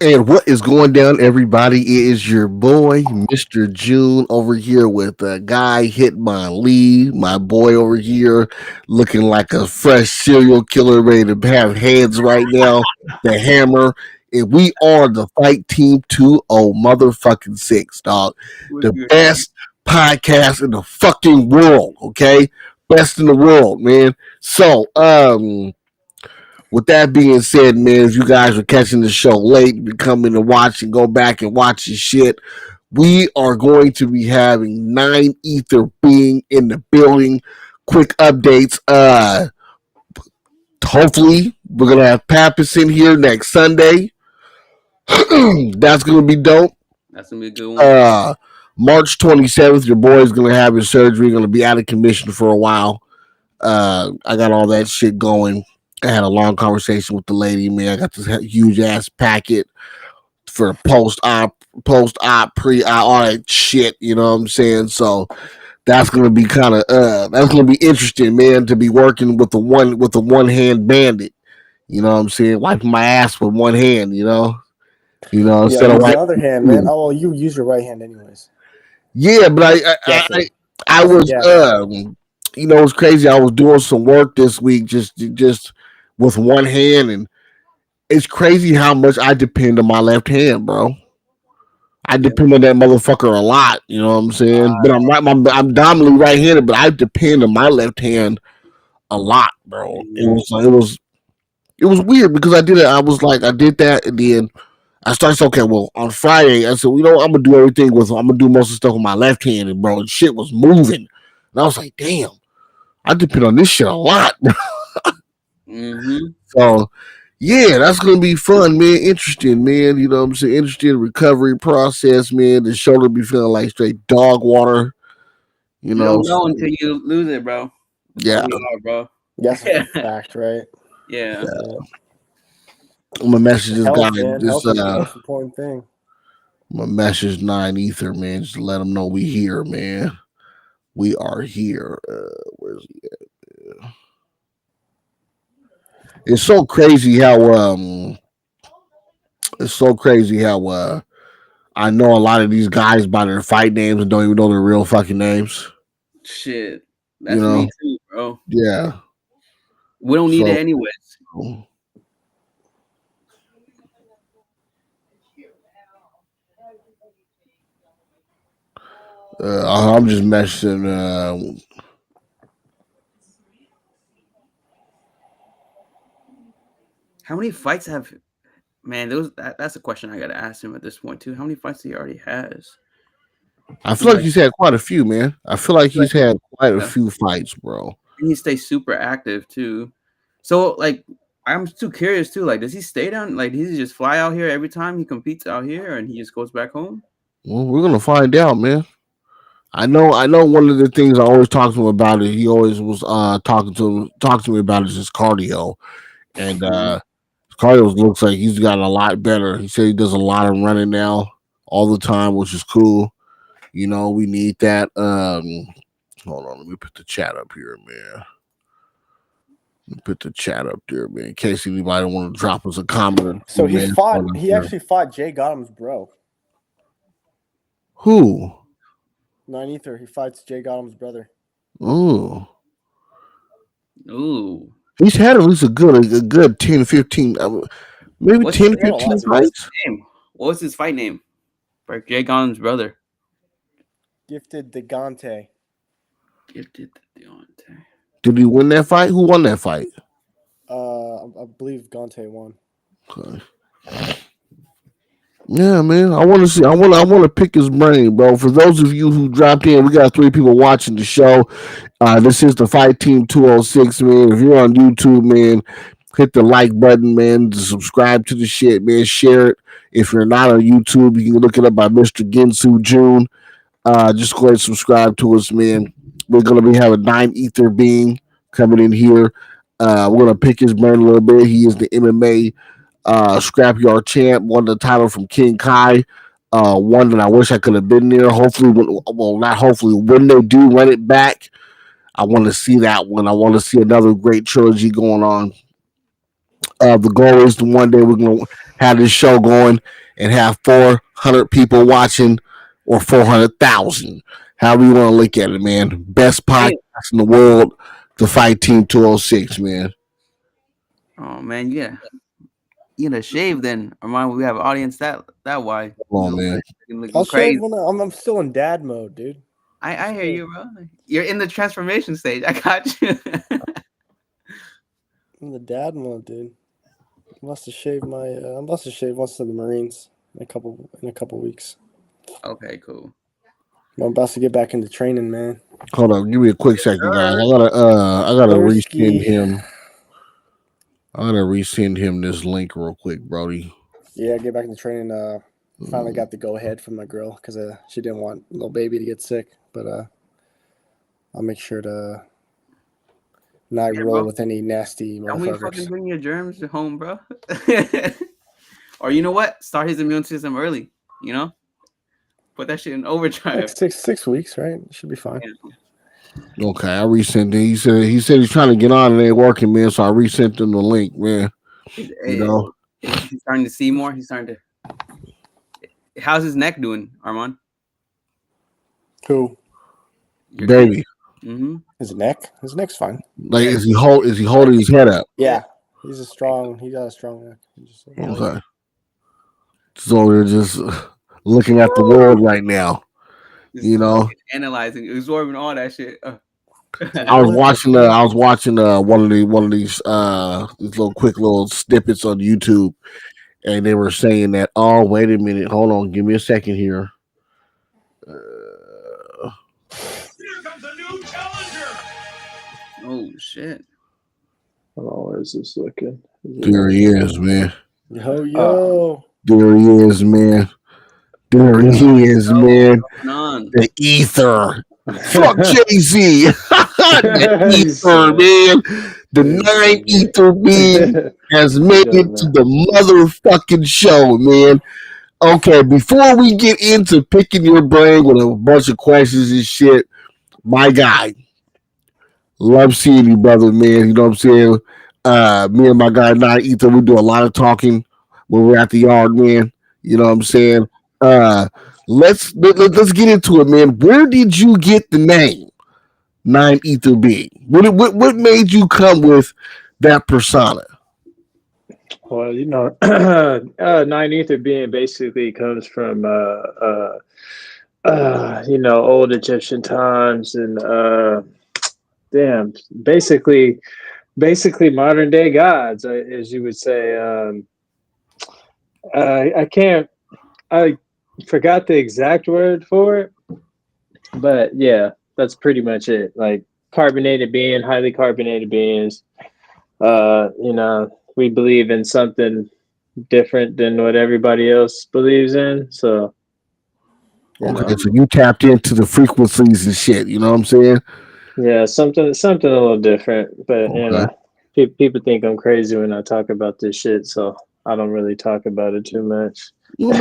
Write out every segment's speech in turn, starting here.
And what is going down, everybody? It is your boy, Mr. June, over here with a guy hit by Lee, my boy over here, looking like a fresh serial killer ready to have heads right now. The Hammer. And we are the Fight Team 20 motherfucking 6, dog. What's The good? best podcast in the fucking world, okay? Best in the world, man. So, with that being said, man, if you guys are catching the show late, you're coming to watch and go back and watch your shit, we are going to be having 9 Ether being in the building. Quick updates. Hopefully, we're going to have Pappas in here next Sunday. That's going to be dope. That's gonna be a good one. March 27th, your boy is going to have his surgery. Going to be out of commission for a while. I got all that shit going. I had a long conversation with the lady, man. I got this huge ass packet for post-op, pre-op, all that shit. You know what I'm saying? So that's gonna be that's gonna be interesting, man, to be working with the one hand bandit. You know what I'm saying? Wiping my ass with one hand. Instead of the other hand, man. Oh, well, you use your right hand anyways. Yeah, but I was it's crazy. I was doing some work this week just with one hand, and it's crazy how much I depend on my left hand, bro. I depend on that motherfucker a lot. You know what I'm saying? But I'm dominantly right-handed, but I depend on my left hand a lot, bro. It was weird because I did it. I was like, I did that, and then I started saying, okay, well, on Friday, I said, I'm gonna do everything I'm gonna do most of the stuff with my left hand, and bro, and shit was moving, and I was like, damn, I depend on this shit a lot, bro. Mm-hmm. So, yeah, that's gonna be fun, man. Interesting, man. You know what I'm saying? Interesting recovery process, man. The shoulder be feeling like straight dog water. You don't know until you lose it, bro. Yeah, bro. That's a fact, right? Yeah. I'm gonna message this guy. Health is the most important thing. I'm gonna message 9 Ether, man, just to let him know we here, man. We are here. Where's he at? It's so crazy how I know a lot of these guys by their fight names and don't even know their real fucking names. Shit. That's me too, bro. Yeah. We don't need it anyways. I'm just messaging how many fights have that's a question I gotta ask him at this point too. How many fights he already has? I feel like he's had quite a few, man. I feel like he's had quite a few fights, bro. And he stays super active too. So like I'm too curious too. Like, does he stay down? Like, does he just fly out here every time he competes out here and he just goes back home? Well, we're gonna find out, man. I know one of the things I always talk to him about it. He always was talking to me about is his cardio. And cardio looks like he's gotten a lot better. He said he does a lot of running now all the time, which is cool. You know, we need that. Hold on, let me put the chat up here, man. In case anybody want to drop us a comment. So he actually fought Jay Gotham's bro. Who? 9 Ether. He fights Jay Gotham's brother. Ooh. He's had at least a good 10, 15, maybe what's 10, 15 fights. What was his fight name? For Jay Gotham's brother. Gifted Gigante. Did he win that fight? Who won that fight? I believe Gante won. Okay. Yeah, man. I want to see. I want to pick his brain, bro. For those of you who dropped in, we got 3 people watching the show. This is the Fight Team 206, man. If you're on YouTube, man, hit the like button, man. Subscribe to the shit, man. Share it. If you're not on YouTube, you can look it up by Mr. Ginsu June. Just go ahead and subscribe to us, man. We're gonna be having 9 Ether being coming in here. We're gonna pick his brain a little bit. He is the MMA Scrapyard champ, won the title from King Kai. One that I wish I could have been there. Hopefully, not hopefully, when they do run it back, I want to see that one. I want to see another great trilogy going on. The goal is to one day we're gonna have this show going and have 400 people watching or 400,000. However you want to look at it, man. Best podcast in the world, the Fight Team 206, man. Oh man, yeah. You gotta shave then. Armand, we have an audience that wide. Come on, man. I'll Crazy. shave when I'm still in dad mode, dude. I hear you, bro. You're in the transformation stage. I got you. In the dad mode, dude. I must have shaved once in the Marines in a couple weeks. Okay, cool. I'm about to get back into training, man. Hold on, give me a quick second, guys. I gotta resend him. I gotta resend him this link real quick, Brody. Yeah, get back into training. Finally got the go ahead from my girl because she didn't want little baby to get sick. But I'll make sure to not roll with any nasty motherfuckers. Don't we fucking bring your germs home, bro? Or you know what? Start his immune system early. You know, put that shit in overdrive. Like 6 weeks, right? It should be fine. Yeah. Okay, I resent it. He said he's trying to get on and it ain't working, man. So I resent him the link, man. You know, he's starting to see more. He's starting to. How's his neck doing, Armand? Who? Your baby. Mm-hmm. His neck? His neck's fine. Like, is he holding his head up? Yeah, he got a strong neck. Okay. So we're just looking at the world right now. You know, analyzing, absorbing all that shit. I was watching one of these little quick little snippets on YouTube, and they were saying that, oh, wait a minute, hold on, give me a second here. Here comes a new challenger. Oh shit! Oh, where's this looking? There he is, man. Yo. There he is, man. There he is, man. The ether. Fuck Jay-Z. The ether, man. The 9 ether being has made it to the motherfucking show, man. Okay, before we get into picking your brain with a bunch of questions and shit, my guy, love seeing you, brother, man. You know what I'm saying? Me and my guy 9 ether, we do a lot of talking when we're at the yard, man. You know what I'm saying? Let's get into it, man. Where did you get the name 9 Ether B? What made you come with that persona? Well, 9 Ether being basically comes from old Egyptian times and basically modern day gods, as you would say. I forgot the exact word for it, but yeah, that's pretty much it. Like carbonated being, highly carbonated beings. We believe in something different than what everybody else believes in. So, Okay, so you tapped into the frequencies and shit. You know what I'm saying? Yeah, something a little different. But people think I'm crazy when I talk about this shit, so I don't really talk about it too much. I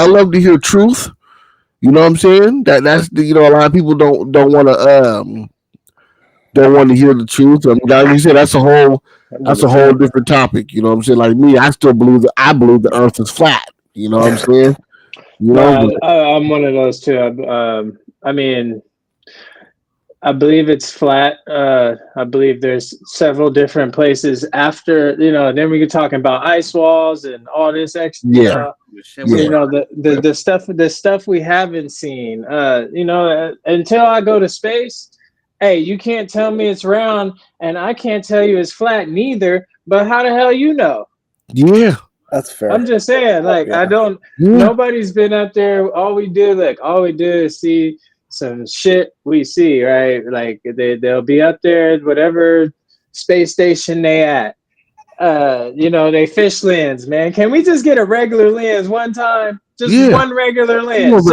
love to hear truth. You know what I'm saying? That's a lot of people don't want to hear the truth. I mean, like you said, that's a whole different topic. You know what I'm saying? Like me, I still believe the Earth is flat. You know what I'm saying? I'm one of those too. I believe it's flat. I believe there's several different places after, then we get talking about ice walls and all this extra. The stuff we haven't seen. Until I go to space, hey, you can't tell me it's round and I can't tell you it's flat neither, but how the hell you know? Yeah. That's fair. I'm just saying, nobody's been up there. All we do is see some shit we see, right? Like they'll be up there, whatever space station they at. They fish lens, man. Can we just get a regular lens one time? Just one regular lens.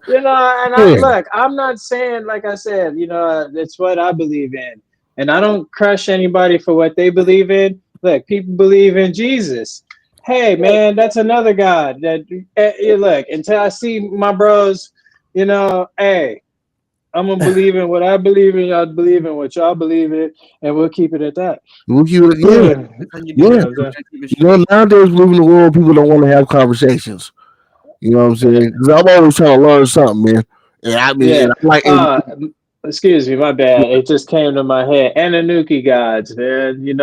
Look, I'm not saying, like I said, it's what I believe in. And I don't crush anybody for what they believe in. Look, people believe in Jesus. Hey, man, that's another God. Look, until I see my bros, hey, I'm gonna believe in what I believe in. Y'all believe in what y'all believe in, and we'll keep it at that. We'll keep it, yeah, Yeah, That's how you you do yeah. know it. what I'm saying? Keep it You know, straight. nowadays we live in a world people don't want to have conversations. You know what I'm saying? Because I'm always trying to learn something, man. And I mean, Yeah. and I'm like, Excuse me, my bad. It just came to my head. Anunnaki gods, man.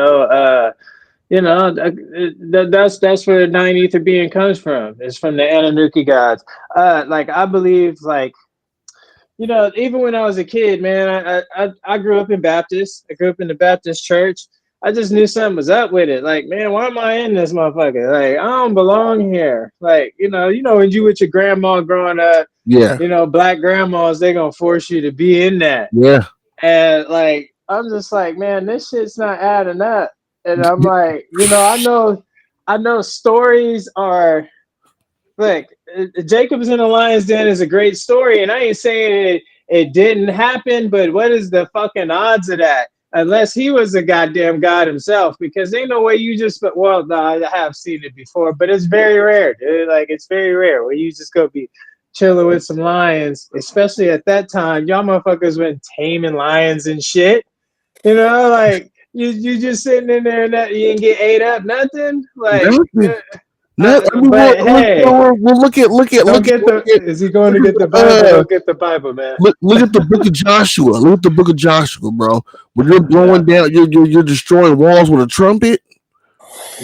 That's where nine ether being comes from. It's from the Anunnaki gods. Like I believe, like even when I was a kid, man, I grew up in Baptist. I grew up in the Baptist church. I just knew something was up with it. Like, man, why am I in this motherfucker? Like, I don't belong here. Like, when you with your grandma growing up, yeah, black grandmas, they gonna force you to be in that. yeah, And like, I'm just like, man, this shit's not adding up. And I'm like, I know stories are look, Jacob's in the Lion's Den is a great story, and I ain't saying it didn't happen, but what is the fucking odds of that? Unless he was a goddamn god himself, because ain't no way you just. Well, no, I have seen it before, but it's very rare, dude. Like it's very rare where you just go be chilling with some lions, especially at that time. Y'all motherfuckers went taming lions and shit. Like you just sitting in there and that you didn't get ate up, nothing. Like, nothing. No, I mean, but hey. we'll Don't get the. Is he going to get the Bible? Don't get the Bible, man. look at the book of Joshua. Look at the book of Joshua, bro. When you're Yeah, blowing down, you're destroying walls with a trumpet.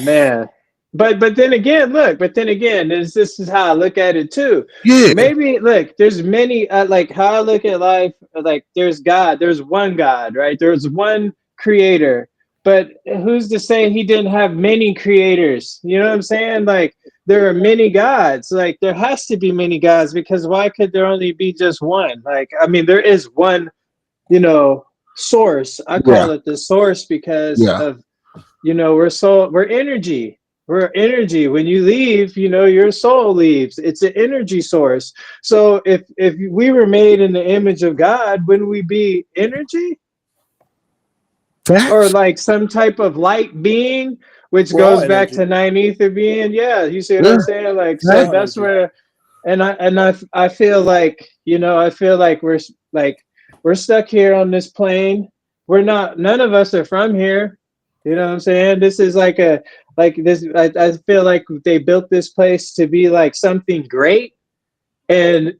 man. But then again, look. But then again, this is how I look at it too. Yeah, Maybe look. There's many. Like how I look at life. Like there's God. There's one God, right? There's one Creator. But who's to say He didn't have many creators? You know what I'm saying? Like there are many gods. Like there has to be many gods because why could there only be just one? Like I mean, there is one, source. I yeah, call it the source because yeah. of we're energy. We're energy. When you leave, your soul leaves. It's an energy source. So if we were made in the image of God, wouldn't we be energy? Or Facts. like some type of light being, which We're all goes back to energy. nine ether being. Yeah, you see what Yeah, I'm saying? Like, We're so all facts. that's energy. where, and I feel like we're stuck here on this plane. We're not. None of us are from here. You know what I'm saying? This is like this. I feel like they built this place to be like something great, and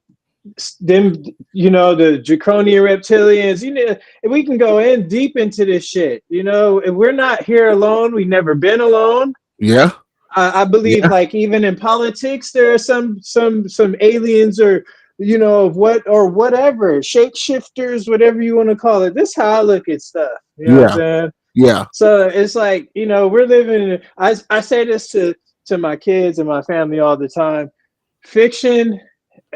them, the draconian reptilians, we can go in deep into this shit. If we're not here alone, we've never been alone. Yeah, I believe yeah, like even in politics, there are some aliens or what or whatever, shapeshifters, whatever you want to call it. This is how I look at stuff. You know what I'm yeah, saying? yeah. So it's like, we're living I say this to my kids and my family all the time. Fiction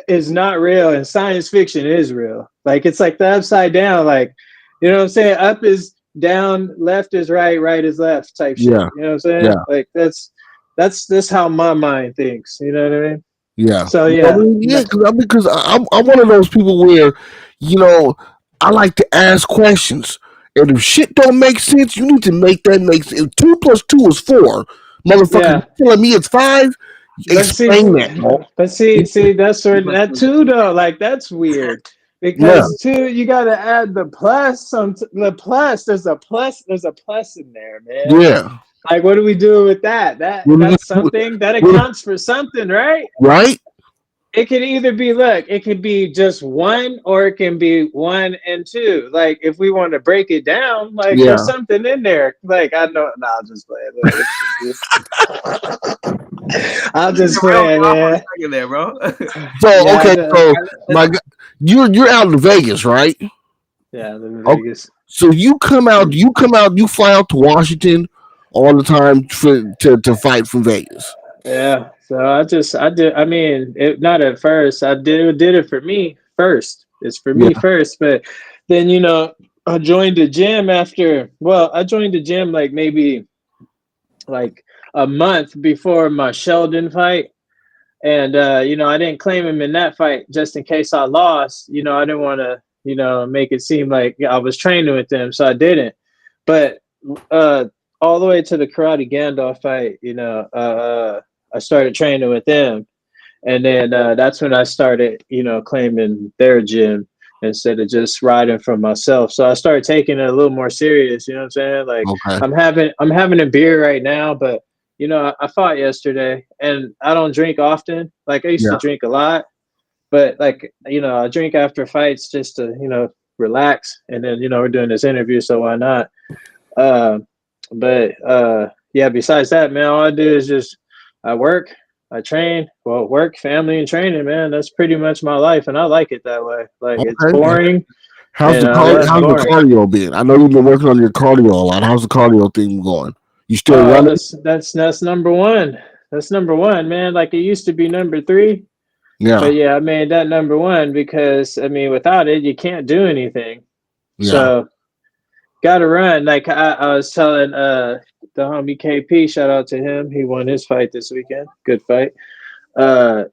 is not real and science fiction is real. Like it's like the upside down, like what I'm saying? Up is down, left is right, right is left type shit. Yeah, You know what I'm saying? yeah, Like that's how my mind thinks. You know what I mean? yeah. So I yeah. mean, yeah, because I'm one of those people where, you know, I like to ask questions, and if shit don't make sense, you need to make that make sense. If 2 plus 2 is 4, motherfucker. You Yeah. telling me it's 5? But see, Explain that, bro. that's where that too though, like that's weird. Yeah, Because two, you gotta add the plus. The plus, there's a plus in there, man. yeah. Like, what do we do with that? That's something that Well, accounts for something, right? right? It could either be it could be just one, or it can be 1 and 2. Like, if we want to break it down, like Yeah. there's something in there. Like, I know, no, I'll just play it. I'll just Real play it, off on a man. second there, bro. So Yeah, okay, so my you're out in Vegas, right? yeah, I live in Okay. Vegas. So you fly out to Washington all the time to fight from Vegas. Yeah, so I did. I mean, not at first. I did it for me first. It's for me Yeah, first, but then I joined the gym after. Well, I joined the gym like maybe like a month before my Sheldon fight, and I didn't claim him in that fight just in case I lost. I didn't want to make it seem like I was training with them, so I didn't. But uh, all the way to the Karate Gandalf fight, I started training with them, and then that's when I started, claiming their gym. instead of just riding for myself. So I started taking it a little more serious. You know what I'm saying? Like Okay. I'm having a beer right now, but you know, I fought yesterday, and I don't drink often. Like I used to Yeah. drink a lot, but like you know, I drink after fights just to relax. And then we're doing this interview, so why not? Uh, but yeah. Besides that, man, all I do is just I work, I train. Well, work, family, and training, man. That's pretty much my life, and I like it that way. Like it's Okay. boring, How's and the I love how's the boring. cardio been? I know you've been working on your cardio a lot. How's the cardio thing going? You still Oh, running? that's number one. That's number one, man. Like it used to be number three. Yeah. But yeah, I made that number one because I mean, without it, you can't do anything. Yeah. So gotta run. Like I was telling the homie KP, shout out to him. He won his fight this weekend. Good fight. Uh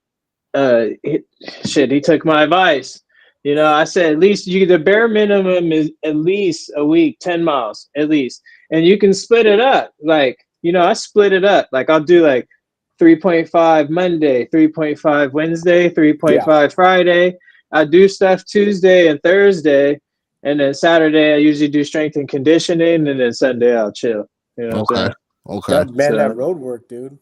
Shit, he took my advice. I said at least the bare minimum is at least a week, 10 miles at least. And you can split it up. Like, I split it up. Like I'll do like 3.5 Monday, 3.5 Wednesday, Yeah. 3.5 Friday. I do stuff Tuesday and Thursday. And then Saturday I usually do strength and conditioning, and then Sunday I'll chill. You know what I'm Okay. saying? Okay. That man, that So road work, dude.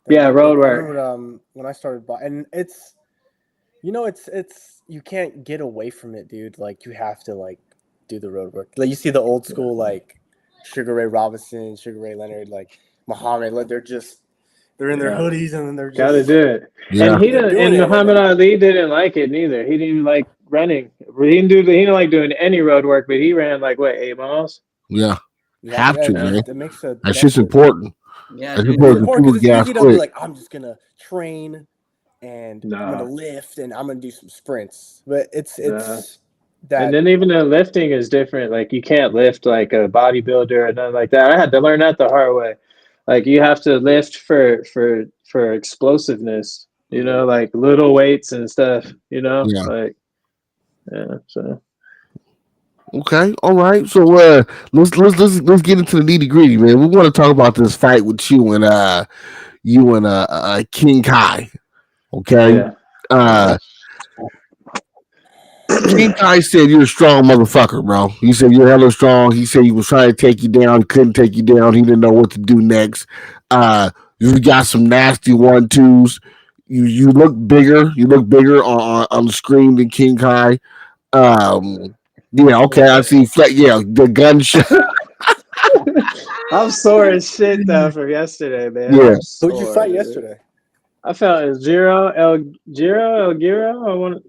yeah, road I work. remember when I started, and it's it's you can't get away from it, dude. Like you have to like do the road work. Like you see the old school like Sugar Ray Robinson, Sugar Ray Leonard, like Muhammad. Like they're in their Yeah. hoodies and then they're Gotta just do it. Yeah. And he they're didn't. doing And it. And Muhammad then Ali didn't like it neither. He didn't like running. He didn't like doing any road work. But he ran like what, 8 miles? Yeah. you have Have to. to, Yeah. man. It makes a That shit's connection. important. Yeah, That's dude. It's important. important People because it's gas easy to be quick. like, I'm just gonna train and I'm gonna Nah. lift and I'm gonna do some sprints. But it's Nah. And that then even the lifting is different. Like you can't lift like a bodybuilder or nothing like that. I had to learn that the hard way. Like you have to lift for explosiveness. Like little weights and stuff. Yeah. Like yeah. So Okay. All right. So let's get into the nitty gritty, man. We want to talk about this fight with you and King Kai. Okay. yeah. Uh King Kai said you're a strong motherfucker, bro. He said you're hella strong. He said he was trying to take you down, couldn't take you down. He didn't know what to do next. You got some nasty 1-2s. You look bigger. You look bigger on the screen than King Kai. Yeah, okay. I see. Yeah, the gunshot. I'm sore as shit though from yesterday, man. Yeah, I'm who'd you sore, fight dude. yesterday? I felt it was El Giro.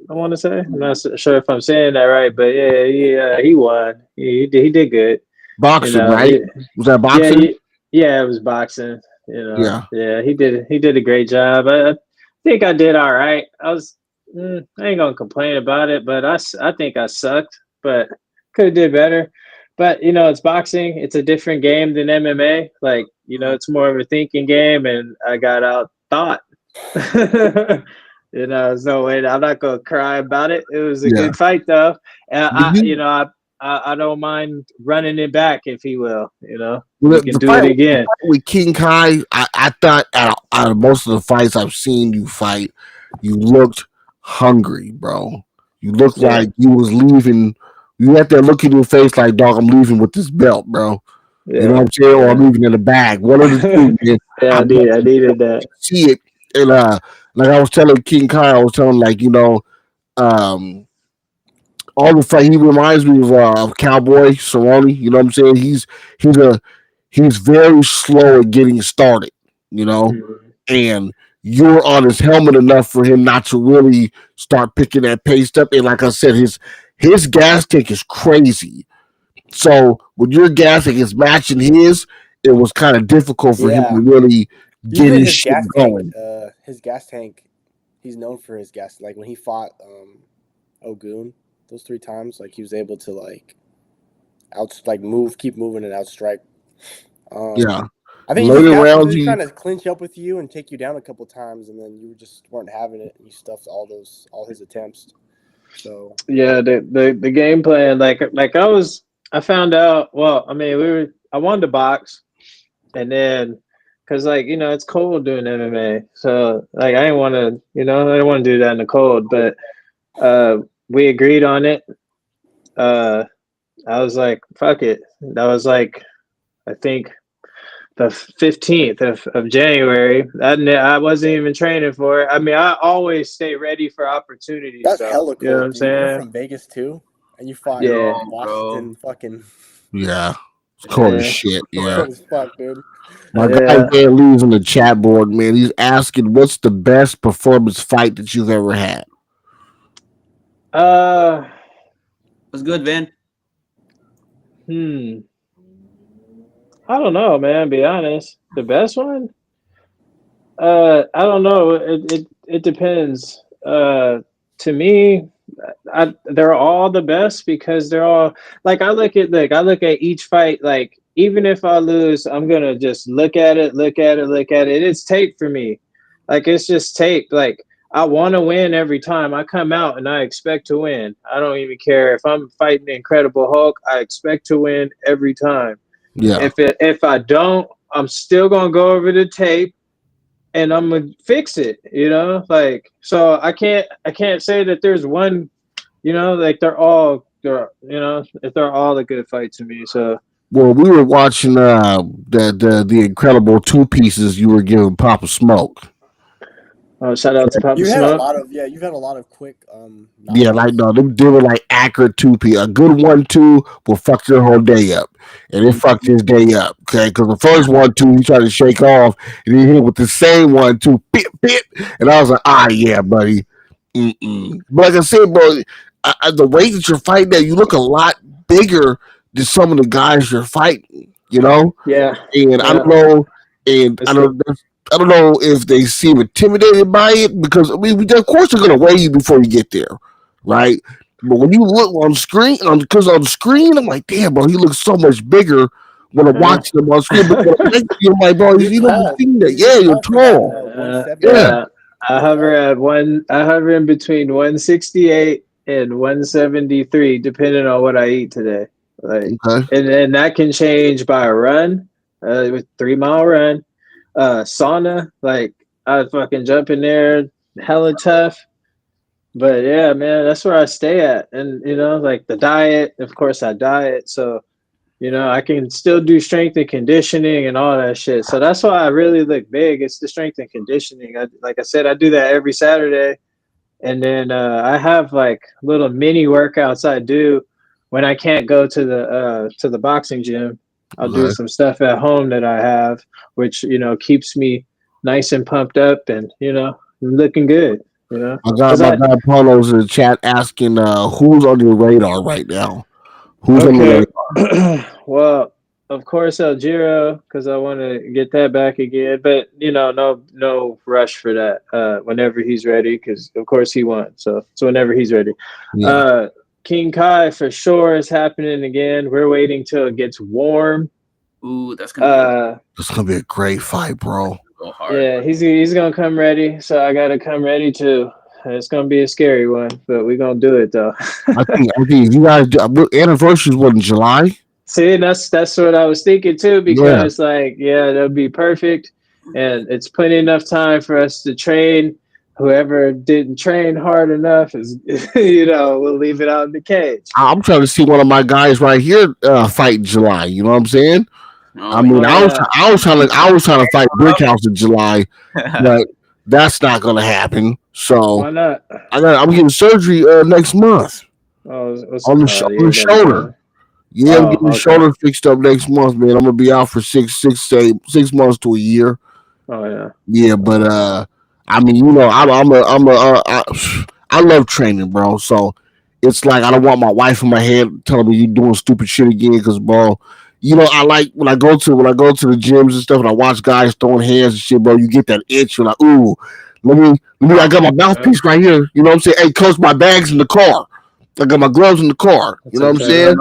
I want to say. I'm not sure if I'm saying that right, but yeah, he won. He did good. You boxing, know, right? he, Was that yeah, boxing? yeah, it was boxing. Yeah. Yeah, he did a great job. I think I did all right. I ain't gonna complain about it, but I think I sucked, but could have did better. But it's boxing. It's a different game than MMA. Like it's more of a thinking game, and I got out thought. There's no way. I'm not gonna cry about it. It was a Yeah. good fight though, and Did you, I don't mind running it back if he will. the, We can the do fight it again. with King Kai, I thought out of most of the fights I've seen you fight, you looked hungry, bro. You looked Yeah, like you was leaving. You had that look in your face like, dog, I'm leaving with this belt, bro. You know what yeah, I'm saying? Or I'm yeah. leaving in the bag. One of the two, man. Yeah, I I needed that. see it. And like I was telling King Kai, I was telling like, um all the fight he reminds me of Cowboy Cerrone. You know what I'm saying? He's a he's very slow at getting started. You know, Mhm. and you're on his helmet enough for him not to really start picking that pace up. And like I said, his gas tank is crazy. So when your gas tank is matching his, it was kind of difficult for him to Yeah. really get Usually his shit going. his gas tank, he's known for his gas. Like when he fought Ogun those 3 times, like he was able to like keep moving and outstrike. Yeah. I think he just Later gas was rounds, just he trying to clinch up with you and take you down a couple times, and then you just weren't having it, and you stuffed all his attempts. So Yeah, the game plan, like I found out. Well, I mean, I wanted to box, and then because like it's cold doing MMA, so like I didn't want to, I didn't want to do that in the cold, but uh, we agreed on it. I was like, fuck it. That was like, I think the 15th of January. I wasn't even training for it. I mean, I always stay ready for opportunities. That's though. hella cool. You know what I'm Dude. You're saying? from Vegas too, and you fought Yeah. Washington, fucking Yeah. It's cold as Yeah. shit. Yeah. cool as fuck, dude. My Yeah. guy Dan Lee's on the chat board, man. He's asking, what's the best performance fight that you've ever had? What's good, Van? I don't know, man. Be honest, the best one. I don't know. It depends. To me, they're all the best because they're all like I look at each fight like even if I lose, I'm gonna just look at it. It's tape for me. Like it's just tape. Like I want to win every time I come out and I expect to win. I don't even care if I'm fighting the Incredible Hulk. I expect to win every time. Yeah. If I don't, I'm still gonna go over the tape and I'm gonna fix it, like so I can't say that there's one, like they're all if they're all a good fight to me. So Well, we were watching the incredible two pieces you were giving Papa Smoke. shout out to Papa You've Smoke. had a lot of quick Yeah, like no, they were like accurate two piece. A good 1-2 will fuck your whole day up, and it fucked his day up. Okay, because the first 1-2 he tried to shake off, and he hit with the same 1-2, pip pip, and I was like, yeah, buddy. But like I said, bro, the way that you're fighting, that you look a lot bigger than some of the guys you're fighting. Yeah, and I don't know, and I don't know if they seem intimidated by it because I mean, of course they're gonna weigh you before you get there, right? But when you look on screen, because on screen, I'm like, damn, bro, he looks so much bigger when I'm watching him on screen. But when I'm next to you, I'm like, bro, you know, you're tall. Yeah. I hover in between 168 and 173, depending on what I eat today. Like, and that can change by a run, with 3-mile run, sauna. Like, I fucking jump in there, hella tough. But yeah, man, that's where I stay at. And like the diet, of course, I diet, so I can still do strength and conditioning and all that shit. So that's why I really look big. It's the strength and conditioning. Like I said, I do that every Saturday. And then I have like little mini workouts I do when I can't go to the boxing gym. I'll do some stuff at home that I have, which, keeps me nice and pumped up and, looking good. I got my guy Paulo's in the chat asking who's on your radar right now. Who's on your radar? Well, of course, El Giro, because I want to get that back again. But no rush for that. Whenever he's ready, because of course he won. So whenever he's ready. Yeah. King Kai for sure is happening again. We're waiting till it gets warm. Ooh, that's gonna be a great fight, bro. Yeah, he's gonna come ready. So I gotta come ready too. It's gonna be a scary one, but we're gonna do it though. I think you guys anniversary was in July. See, that's what I was thinking too, because that'll be perfect, and it's plenty enough time for us to train. Whoever didn't train hard enough is, we'll leave it out in the cage. I'm trying to see one of my guys right here fight in July. You know what I'm saying? I was trying to fight Brickhouse in July, but that's not gonna happen. So why not? I'm getting surgery next month. On the shoulder. Yeah, I'm getting the shoulder fixed up next month, man. I'm gonna be out for 6 months to a year. Oh yeah. Yeah, but I mean, I love training, bro. So it's like I don't want my wife in my head telling me you doing stupid shit again, because, bro, I like when I go to the gyms and stuff and I watch guys throwing hands and shit, bro. You get that itch. You're like, ooh, let me. I got my mouthpiece right here. You know what I'm saying? Hey, coach, my bag's in the car. I got my gloves in the car. You know what I'm saying?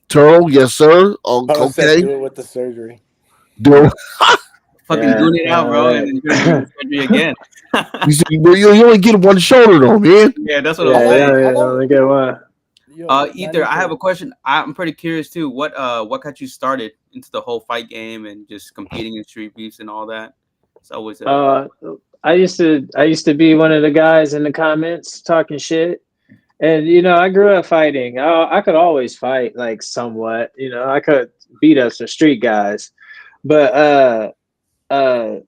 Turtle, yes, sir. Okay. Do it with the surgery. Do it. Fucking doing it out, bro, and then you're gonna do surgery again. You see, you only get one shoulder though, man. Yeah, that's what I'm saying. Yeah, only get one. Ether, I have a question. I'm pretty curious too. What got you started into the whole fight game and just competing in street beefs and all that? It's always I used to be one of the guys in the comments talking shit, And I grew up fighting. I could always fight, like, somewhat. I could beat up some street guys, but uh,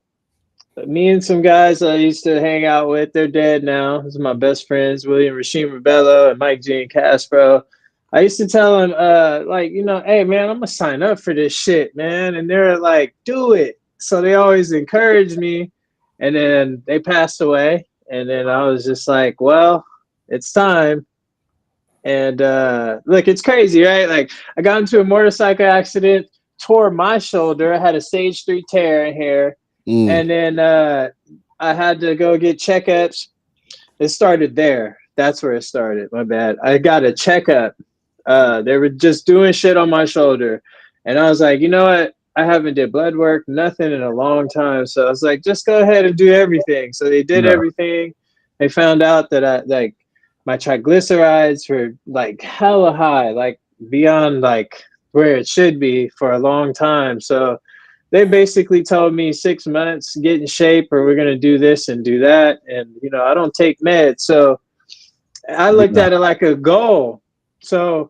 me and some guys I used to hang out with, they're dead now. These are my best friends, William Rasheem Rebello and Mike G and Castro. I used to tell them, like, hey man, I'm gonna sign up for this shit, man. And they're like, do it. So they always encouraged me. And then they passed away. And then I was just like, well, it's time. And look, it's crazy, right? Like, I got into a motorcycle accident, tore my shoulder, I had a stage 3 tear in here, and then I had to go get checkups. It started there. That's where it started. My bad. I got a checkup. They were just doing shit on my shoulder, and I was like, you know what? I haven't did blood work, nothing in a long time. So I was like, just go ahead and do everything. So they did everything. They found out that my triglycerides were like hella high, like beyond like where it should be for a long time. So they basically told me 6 months, get in shape, or we're gonna do this and do that. And I don't take meds, so I looked at it like a goal. So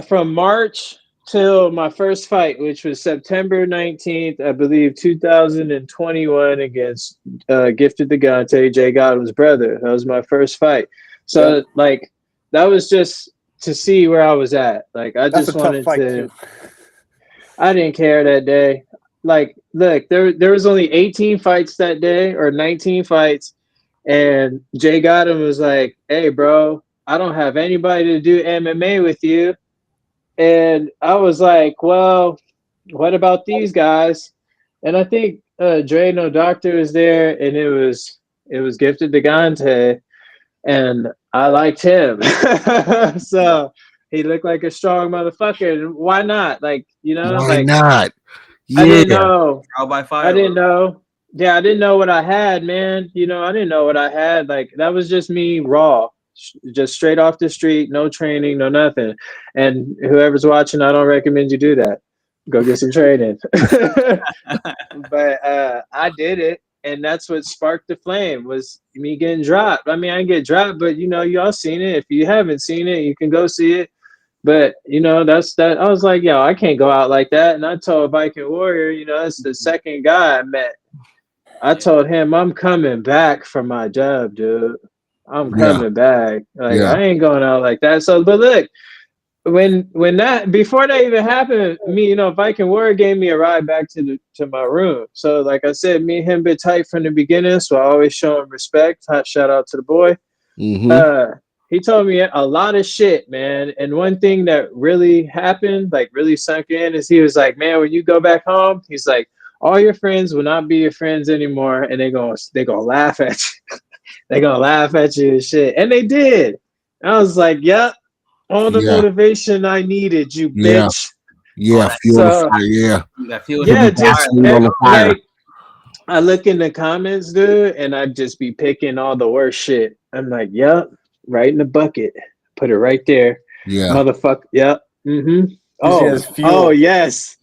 from March till my first fight, which was September 19th, I believe, 2021, against Gifted the Gante, Jay Godwin's brother. That was my first fight. So like, that was just to see where I was at. Like, I That's just a tough wanted fight to. too. I didn't care that day. Like, look, there was only 18 fights that day, or 19 fights, and Jay Godwin was like, "Hey, bro, I don't have anybody to do MMA with you." And I was like, well, what about these guys? And I think Dre No Doctor was there, and it was Gifted Gigante, and I liked him. So he looked like a strong motherfucker. Why not? Like, Why like, not? I Yeah. didn't know. Trial by fire. I didn't know. Yeah, I didn't know what I had, man. I didn't know what I had. Like, that was just me raw, just straight off the street, no training, no nothing. And whoever's watching, I don't recommend you do that. Go get some training. But I did it, and that's what sparked the flame, was me getting dropped. I mean, I didn't get dropped, but y'all seen it. If you haven't seen it, you can go see it. But that's that. I was like, yo, I can't go out like that. And I told Viking Warrior, that's the second guy I met. I told him, I'm coming back for my dub, dude. I'm coming back. Like, I ain't going out like that. So, but look, when that, before that even happened, me, Viking Warrior gave me a ride back to my room. So, like I said, me and him been tight from the beginning. So I always show him respect. Hot shout out to the boy. He told me a lot of shit, man. And one thing that really happened, like really sunk in, is he was like, man, when you go back home, he's like, all your friends will not be your friends anymore, and they gonna laugh at you. They gonna laugh at you and shit. And they did. I was like, yep, all the motivation I needed, you bitch. Yeah, fuel the fire. Yeah. That fuel Yeah, the just fire. on the fire. like, I look in the comments, dude, and I'd just be picking all the worst shit. I'm like, yep, right in the bucket. Put it right there. Yeah. Motherfucker. Yep. Mm-hmm. Oh, yes. Fuel, yes.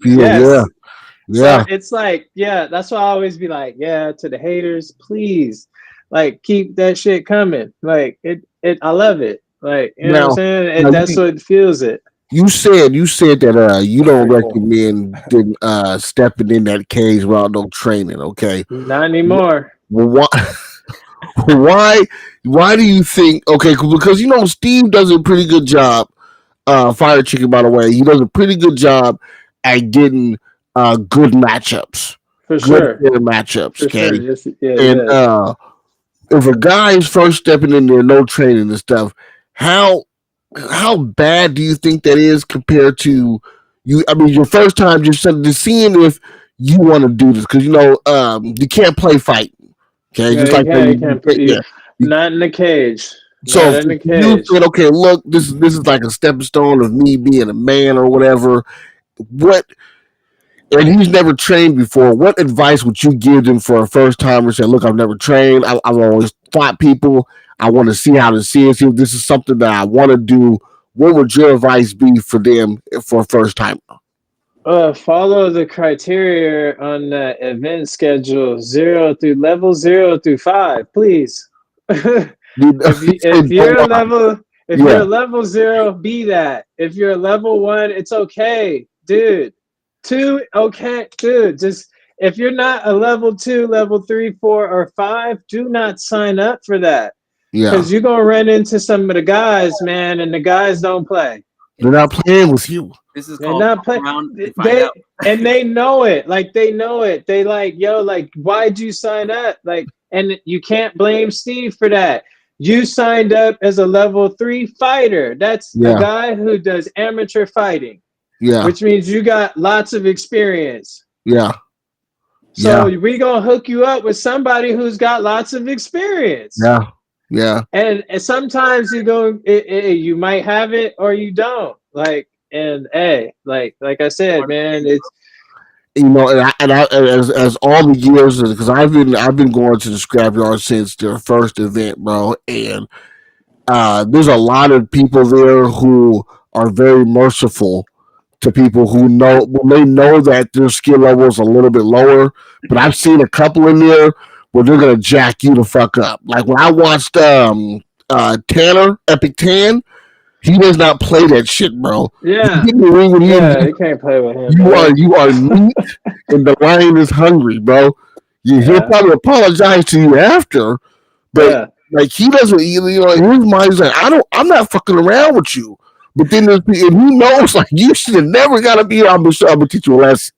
Yeah. So it's like, yeah, that's why I always be like, yeah, to the haters, please, like, keep that shit coming. Like, I love it. Like, you know what I'm saying? And that's what fuels it. You said that you don't recommend stepping in that cage without no training, okay? Not anymore. Well, why do you think? Okay, because Steve does a pretty good job. Fire Chicken, by the way, he does a pretty good job at getting good matchups. For sure. Good matchups. For okay, sure. Yes, yeah, and yes. If a guy is first stepping in there, no training and stuff, how bad do you think that is compared to you? I mean, your first time just seeing if you want to do this, because you can't play fight. Okay, Yeah, just like you can't put not in the cage. So you said, okay, look, this is like a stepping stone of me being a man or whatever. And he's never trained before. What advice would you give them for a first timer? Say, look, I've never trained. I've always fought people. I want to see how this is. See if this is something that I want to do. What would your advice be for them for a first timer? Follow the criteria on the event schedule, level 0 through 5, please. If you're a level if Yeah. you're a level 0, be that. If you're a level 1, it's okay, dude. 2, okay, dude. Just if you're not a level 2, level 3, 4, or 5, do not sign up for that. Yeah. Because you're gonna run into some of the guys, man, and the guys don't play. They're not playing with you. This is They're called not playing. around and find out. And they know it. Like they know it. They like, yo, like, why'd you sign up? Like, and you can't blame Steve for that. You signed up as a level 3 fighter. That's a Yeah. guy who does amateur fighting, Yeah. which means you got lots of experience. Yeah. So we gonna hook you up with somebody who's got lots of experience. Yeah. Yeah. And sometimes you might have it or you don't. Like, and hey, like I said, man, it's You know, and I as all the years, because I've been going to the Scrapyard since their first event, bro, and there's a lot of people there who are very merciful to people who know when they know that their skill level is a little bit lower. But I've seen a couple in there where they're gonna jack you the fuck up. Like when I watched Tanner Epic Tan, he does not play that shit, bro. yeah. You get in the ring when You can't play with him. you are meat and the lion is hungry, bro. He'll probably apologize to you after, but like he doesn't. You know, in his mind, he's like, I'm not fucking around with you. But then and he knows like you should have never got to be here. I'm gonna teach you a lesson.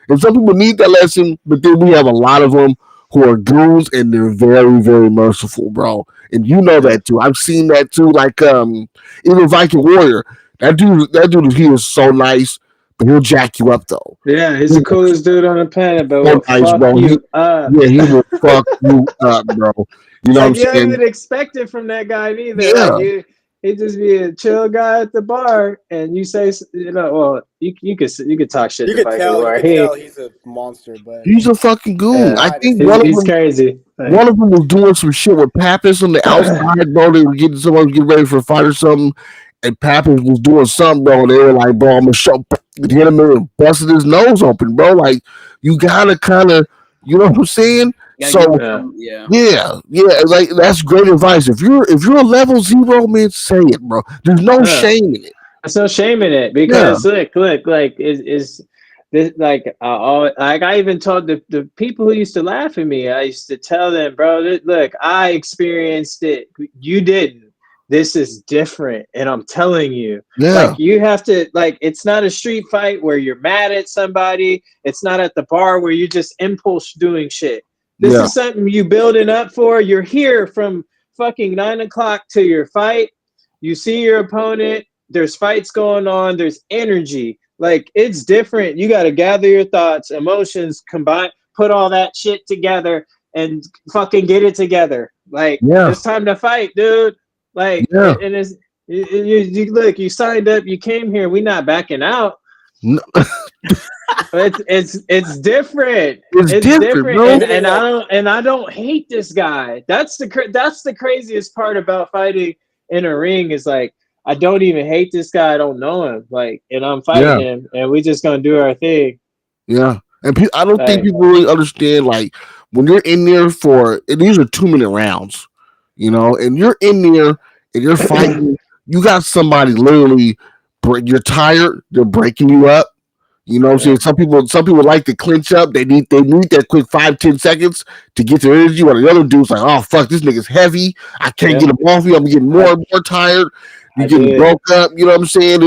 And some people need that lesson, but then we have a lot of them who are goons and they're very, very merciful, bro. And you know that too. I've seen that too. Like even Viking Warrior, that dude, he is so nice, but he'll jack you up though. Yeah, he's the coolest dude on the planet, but So will nice, fuck bro. you up. Yeah, he will fuck you up, bro. You know Like what you I'm don't saying? even expect it from that guy neither. Yeah. Like he just be a chill guy at the bar, and you say, well, you could talk shit. You to could Viking tell. Warrior. You could tell he's a monster, but He's a fucking goon. Yeah. I think he's crazy. Like, one of them was doing some shit with Pappas on the outside, bro. They were getting ready for a fight or something, and Pappas was doing something, bro. And they were like, bro, I'm gonna hit him and busted his nose open, bro. Like, you gotta kind of, you know what I'm saying? So yeah, like that's great advice. If you're a level 0, man, say it, bro. There's no shame in it. There's no shame in it because look, like is this like I even told the people who used to laugh at me. I used to tell them, bro, look, I experienced it. You didn't. This is different, and I'm telling you, like you have to like. It's not a street fight where you're mad at somebody. It's not at the bar where you're just impulse doing shit. This is something you building up for. You're here from fucking 9 o'clock to your fight. You see your opponent. There's fights going on. There's energy. Like it's different. You got to gather your thoughts, emotions, combine, put all that shit together, and fucking get it together. Like it's time to fight, dude. Like and it's you look. You signed up. You came here. We not backing out. No. It's different. It's different, and I don't hate this guy. That's the craziest part about fighting in a ring is like I don't even hate this guy. I don't know him. Like, and I'm fighting him, and we just gonna do our thing. Yeah, and I don't think people really understand. Like when you're in there these are 2-minute rounds, you know, and you're in there and you're fighting. You got somebody literally. You're tired. They're breaking you up. You know what I'm saying? Some people like to clinch up. They need that quick 5-10 seconds to get their energy. While the other dude's like, oh fuck, this nigga's heavy. I can't get him off you. I'm getting more and more tired. You're getting broke up. You know what I'm saying?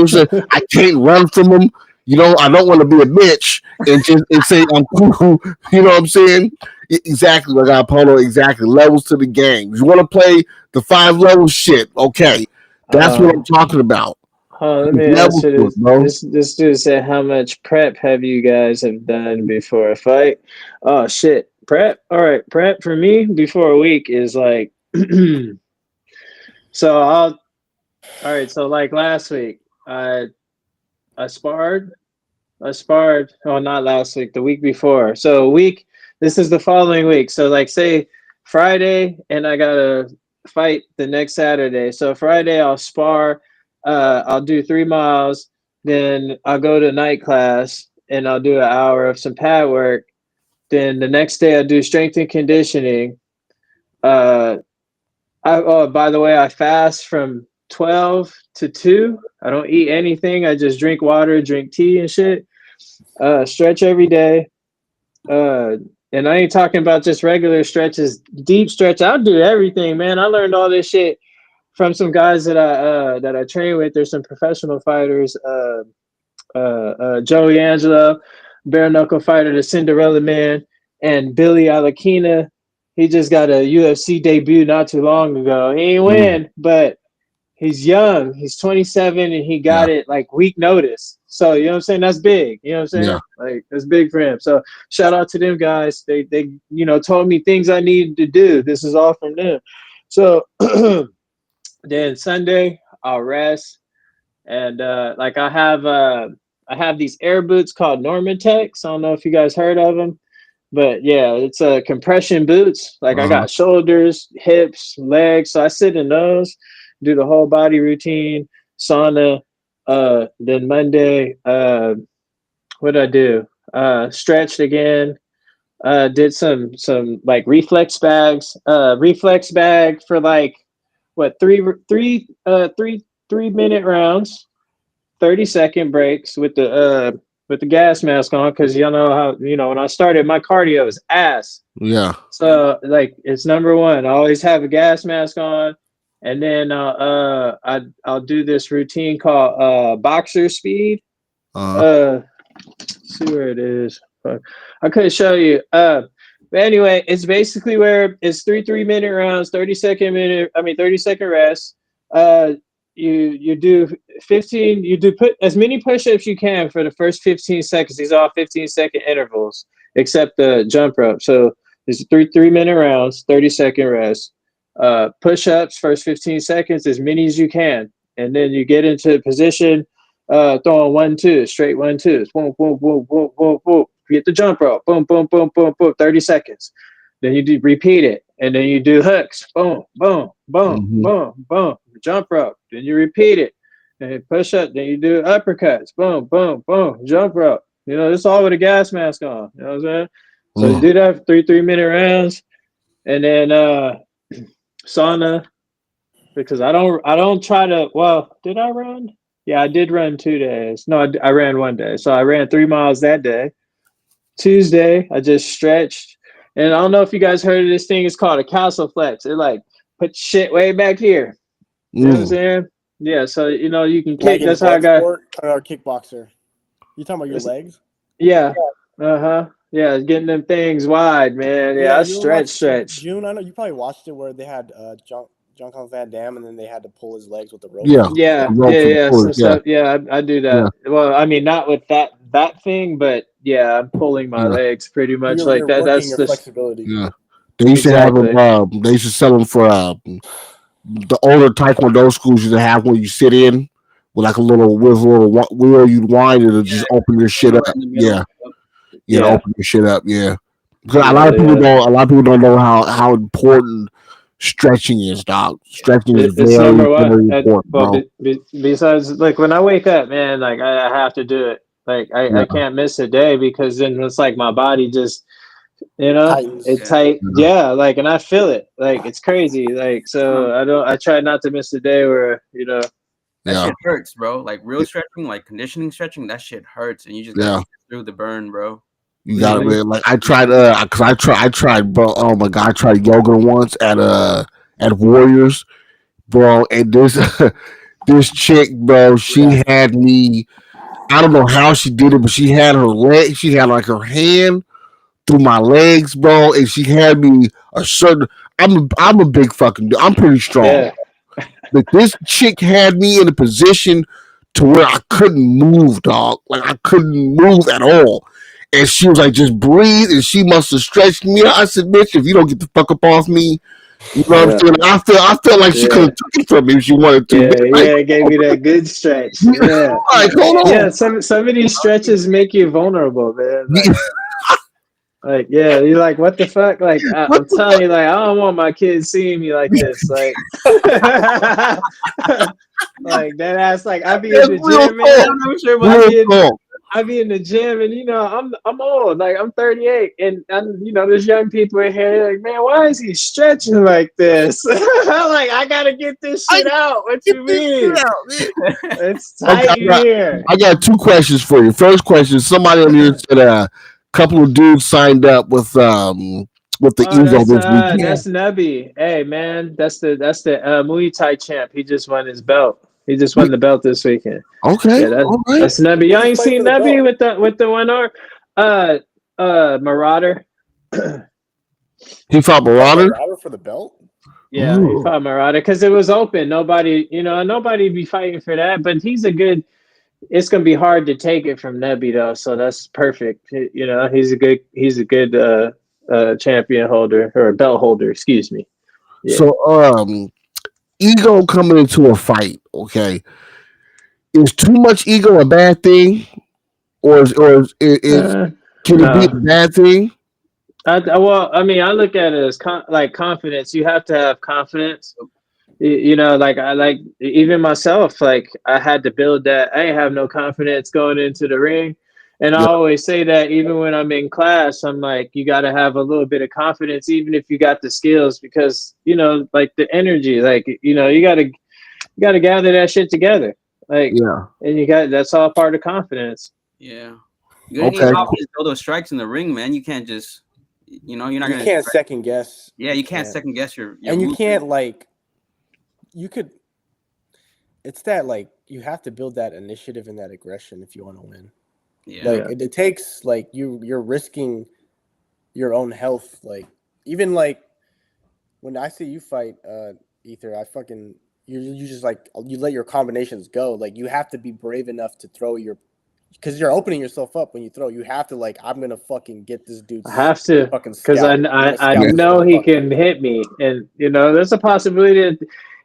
I can't run from him. You know, I don't want to be a bitch and say I'm cool. You know what I'm saying? Exactly, like Apollo. Exactly, levels to the game. If you want to play the 5 levels, shit. Okay, that's what I'm talking about. Let me answer this. This dude said, how much prep have you guys have done before a fight? Oh, shit. Prep? All right. Prep for me before a week is like, all right. So like last week, I sparred. Oh, not last week, the week before. So this is the following week. So like say Friday and I got to fight the next Saturday. So Friday I'll spar. I'll do 3 miles, then I'll go to night class and I'll do an hour of some pad work. Then the next day I'll do strength and conditioning. By the way, I fast from 12 to 2. I don't eat anything. I just drink water, drink tea and shit. Stretch every day. And I ain't talking about just regular stretches, deep stretch. I'll do everything, man. I learned all this shit from some guys that I train with. There's some professional fighters. Joey Angelo, bare knuckle fighter, the Cinderella Man, and Billy Alakina. He just got a UFC debut not too long ago. He ain't win, but he's young. He's 27, and he got it like week notice. So you know what I'm saying? That's big. You know what I'm saying? Yeah. Like that's big for him. So shout out to them guys. They told me things I needed to do. This is all from them. So then Sunday I'll rest, and like I have these air boots called Normantex. I don't know if you guys heard of them. But yeah, it's compression boots. Like I got shoulders, hips, legs. So I sit in those, do the whole body routine, sauna. Then Monday, what did I do? Stretched again. Did some like reflex bags. Reflex bag for like what 3-minute rounds, 30-second breaks with the gas mask on, because you know how when I started my cardio was ass. Yeah. So like it's number one. I always have a gas mask on, and then I'll do this routine called boxer speed. See where it is. I couldn't show you. But anyway, it's basically where it's 3-minute rounds, 30-second rest. You do 15, put as many push-ups you can for the first 15 seconds. These are all 15-second intervals, except the jump rope. So there's 3-minute rounds, 30-second rest. Push-ups, first 15 seconds, as many as you can. And then you get into position, throwing 1-2, straight 1-2s. Boom, boom, boom, boom, boom, boom. You hit the jump rope. Boom, boom, boom, boom, boom, 30 seconds. Then you repeat it. And then you do hooks. Boom, boom, boom, boom, boom. Jump rope. Then you repeat it. And you push up. Then you do uppercuts. Boom, boom, boom. Jump rope. It's all with a gas mask on. You know what I'm saying? So you do that for 3-minute rounds. And then sauna. Because I don't try to, well, did I run? Yeah, I did run 2 days. No, I ran 1 day. So I ran 3 miles that day. Tuesday, I just stretched. And I don't know if you guys heard of this thing. It's called a castle flex. It like put shit way back here. You know what I'm saying? Yeah. So you can kick. That's how I got. Or kickboxer. You talking about your legs? Yeah. Yeah, getting them things wide, man. Yeah, I stretch. June, I know you probably watched it where they had Jean-Claude Van Damme, and then they had to pull his legs with the rope. Yeah. I do that. Yeah. Well, I mean, not with that thing, but yeah, I'm pulling my legs pretty much like that. That's your flexibility. Yeah. They used to have them. They used to sell them for the older Taekwondo schools. Used to have where you sit in with like a little wheel you'd wind and just open your shit up. Yeah. Open your shit up. Yeah. Because a lot of people don't know how important stretching is, dog. Stretching is very, number one. very important, bro. Besides, like when I wake up, man, like I have to do it. Like I can't miss a day, because then it's like my body just, it's tight. Yeah, like, and I feel it. Like it's crazy. Like so, I try not to miss a day where that shit hurts, bro. Like real stretching, like conditioning stretching, that shit hurts, and you just gotta get through the burn, bro. You got it, man. Like I tried, I tried, bro. Oh my god, I tried yoga once at Warriors, bro. And this chick, bro, she had me. I don't know how she did it, but she had her leg. She had like her hand through my legs, bro, and she had me a certain. I'm a big fucking dude. I'm pretty strong. Yeah. But this chick had me in a position to where I couldn't move, dog. Like I couldn't move at all. And she was like, just breathe. And she must have stretched me. I said, bitch, if you don't get the fuck up off me, you know what I'm saying? I felt like she could have took it from me if she wanted to. It gave me that good stretch. Yeah. Like, hold on. Yeah, some of these stretches make you vulnerable, man. Like, you're like, what the fuck? Like, I'm telling you, like, I don't want my kids seeing me like this. Like, like that ass, like, I be in the gym, man. I'm sure my kid. I be in the gym, and I'm old, like I'm 38, and there's young people in here like, man, why is he stretching like this? I'm like, I gotta get this shit out. What you mean? It's tight in here. I got two questions for you. First question: somebody on here said a couple of dudes signed up with the Oh, Eagle this weekend. that's Nubby. Hey man, that's the Muay Thai champ. He just won his belt. He just won the belt this weekend. Okay, Yeah, all right. that's Nubby. Y'all ain't Who's fighting seen for the Nubby belt? with the 1 arm? Marauder. He fought Marauder. Marauder for the belt? Yeah, Ooh. he fought Marauder because it was open. Nobody be fighting for that. But he's a good. It's gonna be hard to take it from Nebby though, so that's perfect. He's a good champion holder or belt holder. Excuse me. Yeah. So ego coming into a fight. Okay, is too much ego a bad thing, or can it be a No. bad thing? I mean, I look at it as like confidence. You have to have confidence. Like even myself, like I had to build that. I didn't have no confidence going into the ring. And I Yeah. always say that even when I'm in class, I'm like, you got to have a little bit of confidence, even if you got the skills, because, like the energy, like, you got to gather that shit together. Like, Yeah. and that's all part of confidence. Yeah. You need Okay. confidence to throw those strikes in the ring, man. You can't just, you're not You gonna. can't second guess. Yeah, you can't second guess your and you movement. can't like. You could. It's that like you have to build that initiative and that aggression if you want to win. Yeah. Like it takes like you're risking your own health. Like even like when I see you fight, Ether, I fucking you just like you let your combinations go. Like you have to be brave enough to throw your. Because you're opening yourself up when you throw. You have to like. I'm gonna fucking get this dude's. I have to, fucking because I scalp know he fucking- can hit me, and there's a possibility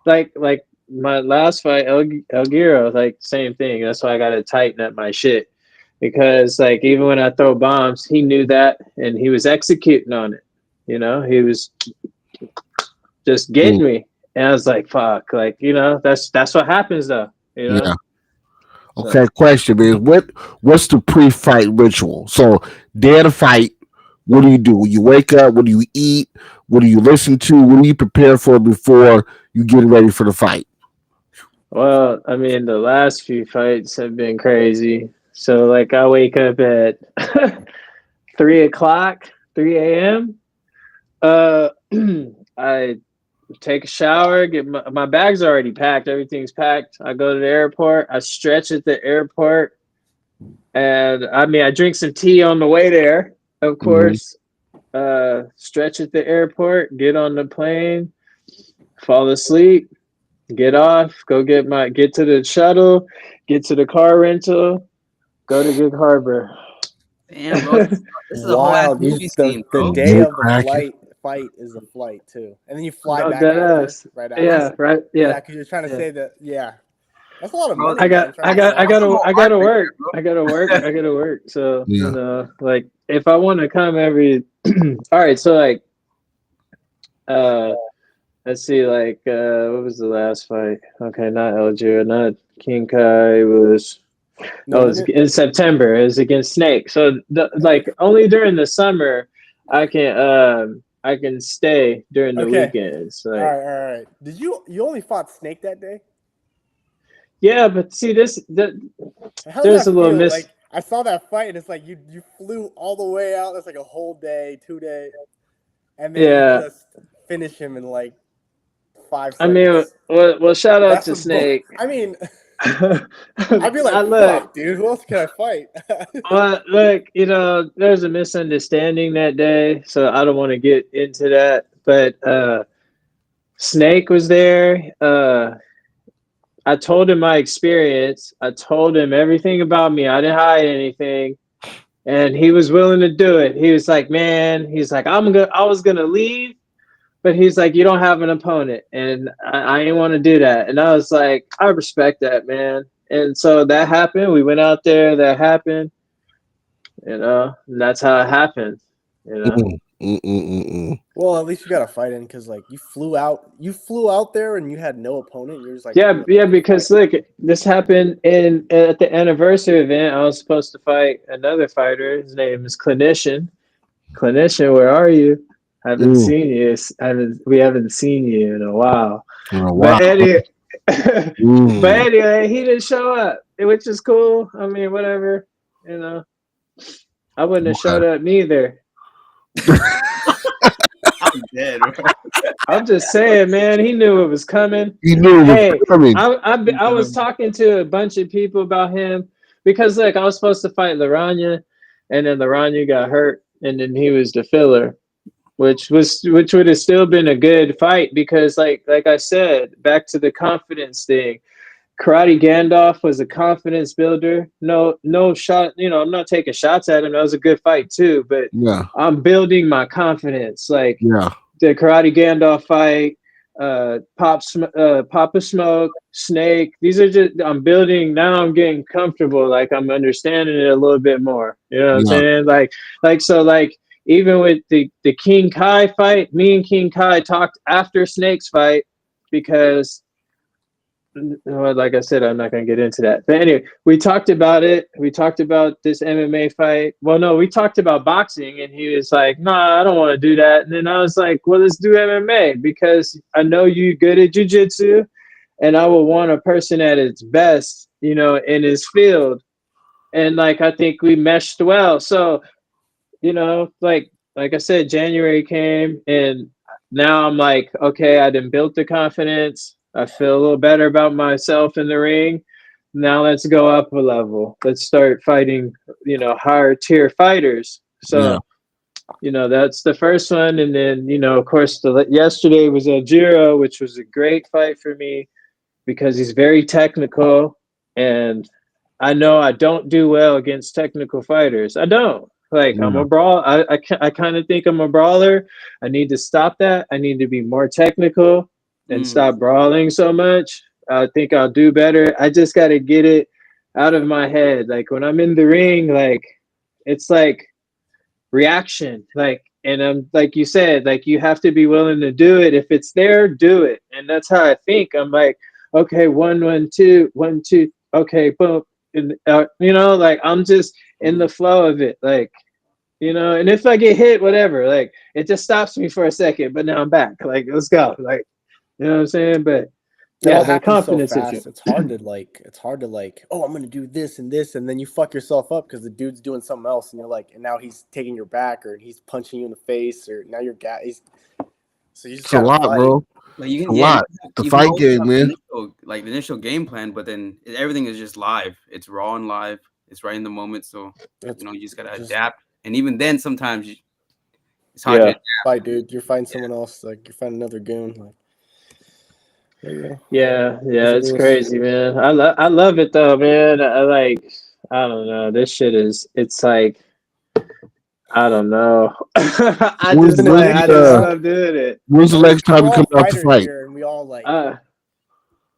that, like my last fight, El Giro, like same thing. That's why I got to tighten up my shit, because like even when I throw bombs, he knew that, and he was executing on it. He was just getting me, and I was like, fuck, like that's what happens though. Yeah. Okay, question is what's the pre-fight ritual? So day of the fight, what do you do? When you wake up, what do you eat? What do you listen to? What do you prepare for before you get ready for the fight? Well, I mean, the last few fights have been crazy. So like I wake up at 3:00, 3 a.m. I take a shower, get my bag's already packed, everything's packed. I go to the airport, I stretch at the airport, and I mean I drink some tea on the way there, of course. Stretch at the airport, get on the plane, fall asleep, get off, get to the shuttle, get to the car rental, go to Gig Harbor. Damn, bro. This is a whole ass movie scene, bro. The day of the fight is a flight too, and then you fly back after, right after. Yeah, right. Yeah, because you're trying to say that. Yeah, that's a lot of Bro, money. I got to work. bro. I gotta work. So Yeah. like if I want to come every, all right. So like, let's see, like, what was the last fight? Okay, not Algier, not King Kai. It was it was in September. It was against Snake. So like only during the summer, I can stay during the weekends. Like, all right. Did you only fought Snake that day? Yeah, but see there's a little miss. Like I saw that fight, and it's like you flew all the way out. That's like a whole day, 2 days, and then you just finish him in like 5 seconds. I mean, well, shout out to Snake. I mean, I'd be like, fuck, dude, who else can I fight? Well, look, there's a misunderstanding that day, so I don't want to get into that. But Snake was there. I told him my experience. I told him everything about me. I didn't hide anything, and he was willing to do it. He was like, "Man," he's like, I was gonna leave, but he's like, "You don't have an opponent," and I didn't want to do that. And I was like, "I respect that, man." And so that happened. We went out there. That happened. And that's how it happened. Well, at least you got a fight in because like you flew out there and you had no opponent. You're just like, Yeah, because look, this happened at the anniversary event. I was supposed to fight another fighter. His name is Clinician. Clinician, where are you? Haven't seen you. We haven't seen you in a while. But anyway, he didn't show up, which is cool. I mean, whatever. You know, I wouldn't have showed up neither. I'm dead, bro. I'm just saying, man. He knew it was coming. He knew it was coming. I was talking to a bunch of people about him because, like, I was supposed to fight Laranya, and then Laranya got hurt, and then he was the filler, which would have still been a good fight because, like I said, back to the confidence thing. Karate Gandalf was a confidence builder. No shot. You know, I'm not taking shots at him. That was a good fight too, but I'm building my confidence. Like the Karate Gandalf fight, Papa Smoke, Snake. These are just I'm building. Now I'm getting comfortable. Like I'm understanding it a little bit more. You know what I'm saying? Like even with the King Kai fight, me and King Kai talked after Snake's fight because. Well, like I said, I'm not going to get into that. But anyway, we talked about it. We talked about this MMA fight. Well, no, we talked about boxing, and he was like, "Nah, I don't want to do that." And then I was like, "Well, let's do MMA because I know you're good at jiu-jitsu, and I will want a person at its best, you know, in his field." And like I think we meshed well. So, you know, like I said, January came, and now I'm like, okay, I done built the confidence. I feel a little better about myself in the ring. Now let's go up a level. Let's start fighting, you know, higher tier fighters. So, you know, that's the first one. And then, you know, of course, yesterday was Ojiro, which was a great fight for me because he's very technical. And I know I don't do well against technical fighters. I don't. Like, I'm a brawl. I kind of think I'm a brawler. I need to stop that. I need to be more technical and stop brawling so much. I think I'll do better. I just got to get it out of my head. Like when I'm in the ring, like it's like reaction. Like, and I'm like you said, like you have to be willing to do it. If it's there, do it. And that's how I think. I'm like, okay, 1, 1, 2, 1, 2. Okay, boom. And, you know, like I'm just in the flow of it. Like, you know, and if I get hit, whatever, like it just stops me for a second, but now I'm back. Like, let's go. Like, you know what I'm saying? But yeah, the confidence so fast. It's hard to like, oh, I'm gonna do this, and then you fuck yourself up because the dude's doing something else, and you're like, and now he's taking your back, or he's punching you in the face, or now you're so you just a lot, bro. Like you can, a lot. The fight game, man. Like the initial game plan, but then everything is just live. It's raw and live. It's right in the moment. So you know, you just gotta adapt. And even then, sometimes it's hard to adapt. Fight, dude. You're fighting someone else. Like you're fighting another goon. Like. Yeah, it's crazy, man. I love it though, man. I don't know. This shit it's like I don't know. I just love doing it. When's the next time you come out to fight? And we all like and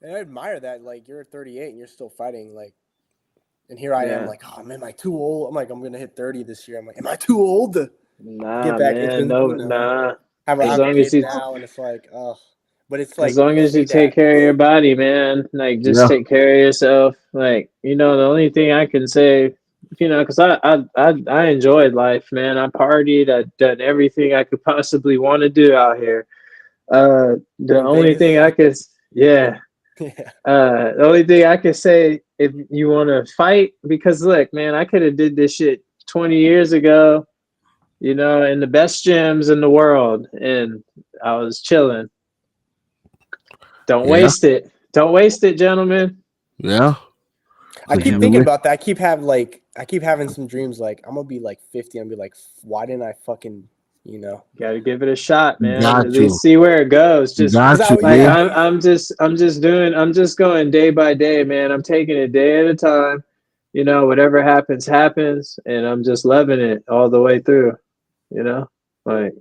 I admire that. Like you're 38 and you're still fighting. Like, and here I am, like, oh man, am I too old? I'm like, I'm gonna hit 30 this year. I'm like, am I too old to get back? Man, nah. Have a kid now, and it's like, oh. But it's like as long as you take care of your body, man, like just take care of yourself. Like, you know, the only thing I can say, you know, because I enjoyed life, man. I partied, I've done everything I could possibly want to do out here. The only thing I could, the only thing I could say if you want to fight, because look, man, I could have did this shit 20 years ago, you know, in the best gyms in the world, and I was chilling. Don't waste it. Don't waste it, gentlemen. Yeah. I keep thinking about that. I keep having some dreams like I'm gonna be like 50 and be like, why didn't I fucking, you know? Gotta give it a shot, man. At least see where it goes. Just I'm just going day by day, man. I'm taking it day at a time. You know, whatever happens, happens, and I'm just loving it all the way through. You know? Like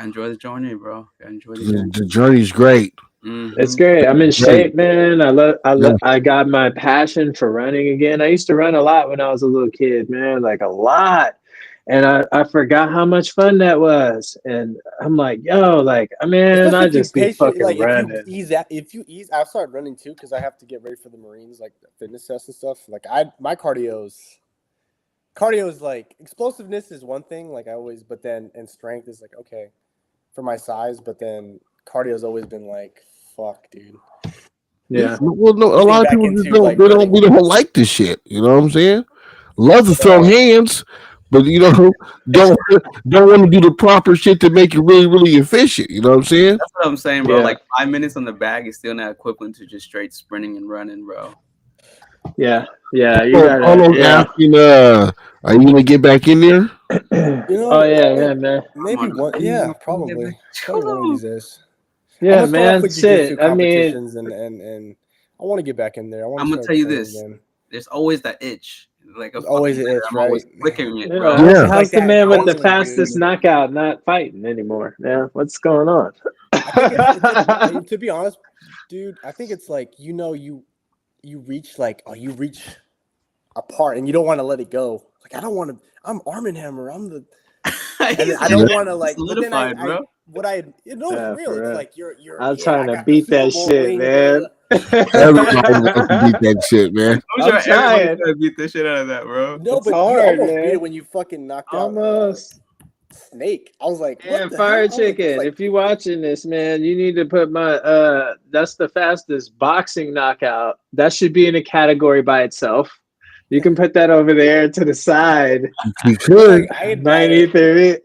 enjoy the journey, bro. Enjoy the journey. The journey's great. Mm-hmm. It's great. I'm in shape, man. I got my passion for running again. I used to run a lot when I was a little kid, man, like a lot. And I forgot how much fun that was. And I'm like, yo, like, man, Especially I if you just be patient, fucking like running. if you ease, I started running too because I have to get ready for the Marines, like the fitness tests and stuff. Like my cardio is like explosiveness is one thing, like I always, but then and strength is like okay for my size, but then cardio's always been like fuck, dude. Yeah. Well, no, a Getting lot of back people just into, don't. like, They running. don't like this shit. You know what I'm saying? Love to throw hands, but don't want to do the proper shit to make it really, really efficient. You know what I'm saying? That's what I'm saying, bro. Yeah. Like 5 minutes on the bag is still not equivalent to just straight sprinting and running, bro. Yeah. Yeah. You Oh, gotta, Paulo's yeah. asking, are you gonna get back in there? Oh, yeah, man. Maybe one, yeah, probably one of these days. I'm Yeah, gonna start off man. with Shit. jiu-jitsu I mean, competitions and I want to get back in there. I want I'm to gonna start tell you training this. again. There's always that itch. Like There's always fucking an itch, I'm always right? flicking it, yeah, bro. Yeah. how's Like the that man with the adrenaline, fastest dude. knockout not fighting anymore? Yeah, what's going on? I think it's to be honest, dude. I think it's like you reach a part and you don't want to let it go. Like I don't want to. I'm Arm & Hammer. I'm the. And I don't want to like. But then solidified, bro. Yeah, it's real. for It's real. like you're. I'm Yeah, trying I to got the beat Super that Bowl shit, ring, man. Everybody wants to beat that shit, man. I'm I'm sure trying. everybody's gonna beat the shit out of that, bro. No, It's but you hard, almost beat man. it when you fucking knocked out Almost. Snake. I was like, what And the Fire hell? I was like, Chicken, it's like, if you watching this, man, you need to put my that's the fastest boxing knockout. That should be in a category by itself. You can put that over there to the side. You but, could. like, I admire Beneath it,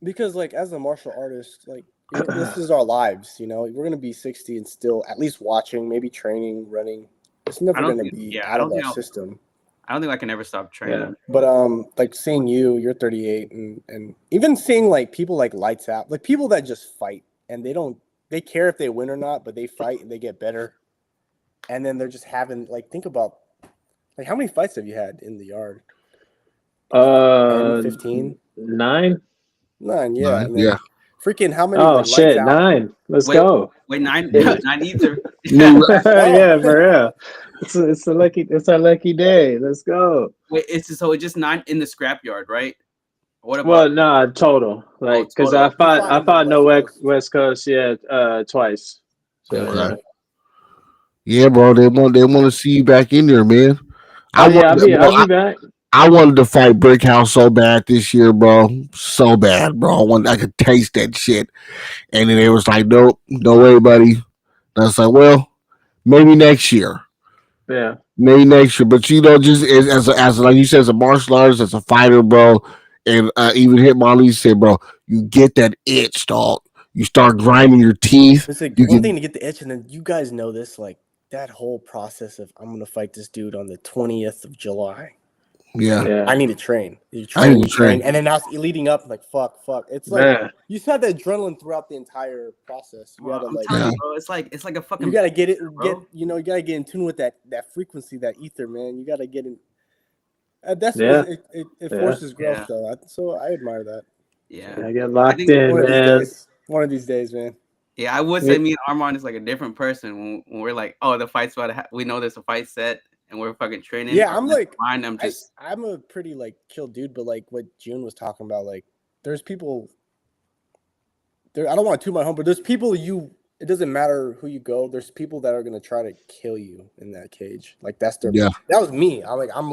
because like as a martial artist, like this is our lives. We're gonna be 60 and still at least watching, maybe training, running. It's never gonna be out of our system. I don't think I can ever stop training. Yeah. But like seeing you're 38, and even seeing like people like Lights Out, like people that just fight and they care if they win or not, but they fight and they get better, and then they're just having like think about like how many fights have you had in the yard? 10, 15? 9. 9, yeah. And then Yeah. freaking how many? Oh like, shit, Lights Out? 9. Let's Wait, go. Wait, 9 ether. Yeah, for real. It's our lucky day. Let's go. Wait, it's just 9 in the scrapyard, right? What about Well, nah, total. Like, because total. I in the fought no West Coast. West Coast, yeah, twice. So, Okay. Yeah, bro. They want to see you back in there, man. I'll be back. I wanted to fight Brickhouse so bad this year, bro. So bad, bro. I could taste that shit. And then it was like, nope, no way, buddy. And I was like, well, maybe next year. Yeah. Maybe next year. But just as like you said, as a martial artist, as a fighter, bro, and even Hitmonlee said, bro, you get that itch, dog. You start grinding your teeth. It's like one thing to get the itch, and then you guys know this, like that whole process of I'm gonna fight this dude on the 20th of July. Yeah. I need to train. I need to train. And then now leading up, like fuck. It's like you just have the adrenaline throughout the entire process. You gotta like, bro, it's like a fucking. You gotta get it. You gotta get in tune with that frequency, that ether, man. You gotta get in. That's it forces growth, though. So I admire that. Yeah, I get locked in, man. One of these days, man. Yeah, I would say me and Armand is like a different person when we're like, oh, the fight's about to we know there's a fight set and we're fucking training. Yeah, I'm like, I'm a pretty like chill dude, but like what June was talking about, like there's people there. I don't want to toot my home, but there's people it doesn't matter who you go. There's people that are gonna try to kill you in that cage. Like that's their. Yeah. That was me. I'm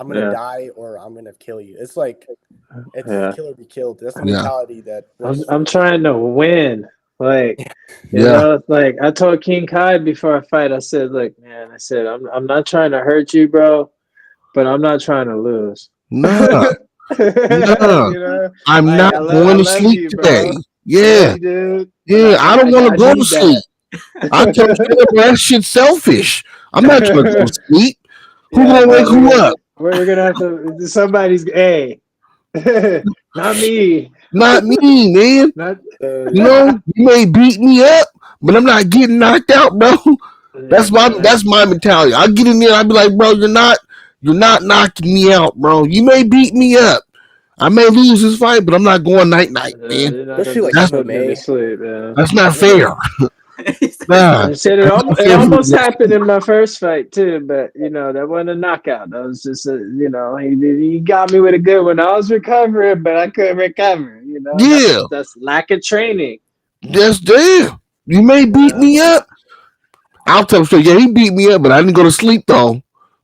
gonna die or I'm gonna kill you. It's like kill or be killed. That's the mentality that I'm trying to win. Like you know, like I told King Kai before I fight, I said, look, man, I'm not trying to hurt you, bro, but I'm not trying to lose. No. No. I'm not going to sleep today. Yeah. Yeah, I don't want to go to sleep. I tell you, that shit's selfish. I'm not trying to go to sleep. Who gonna wake who up? We're gonna have to. Somebody's not me. Not me, man. You may beat me up, but I'm not getting knocked out, bro. That's my mentality. I'll get in there. I'll be like, bro, you're not knocking me out, bro. You may beat me up. I may lose this fight, but I'm not going night, man. Especially like MMA. That's not fair. Nah. Shit, it almost happened in my first fight too, but that wasn't a knockout. That was just he got me with a good one. I was recovering, but I couldn't recover. Yeah. That's lack of training. Yes, damn. You may beat me up. I'll tell you straight. Yeah, he beat me up, but I didn't go to sleep though.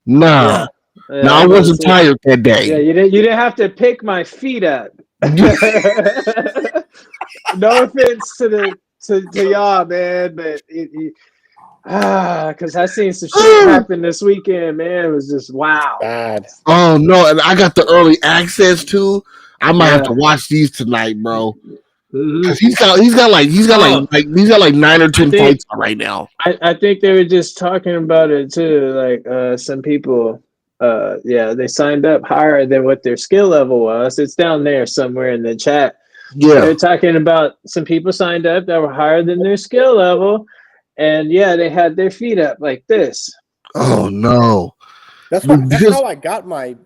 Nah. Yeah, No, I wasn't tired that day. Yeah, you didn't have to pick my feet up. No offense to y'all, man, but because I seen some shit happen this weekend, man. It was just wow. Bad. Oh no, and I got the early access too. I might have to watch these tonight, bro. Cause he's got like 9 or 10 fights right now. I think they were just talking about it too. Like some people, they signed up higher than what their skill level was. It's down there somewhere in the chat. Yeah, they're talking about some people signed up that were higher than their skill level, and they had their feet up like this. Oh no, that's how I got my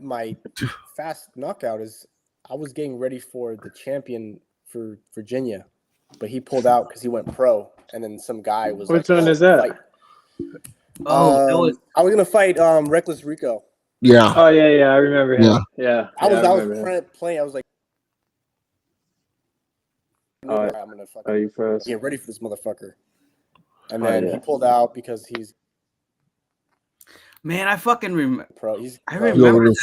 fast knockout. Is I was getting ready for the champion for Virginia, but he pulled out because he went pro, and then some guy was. Which one is that? Fight. I was gonna fight Reckless Rico. Yeah. Oh yeah, I remember him. Yeah. I was playing. I was like, I'm gonna fucking you froze. get ready for this motherfucker. And then he pulled out because he's. Man, I fucking remember. I remember.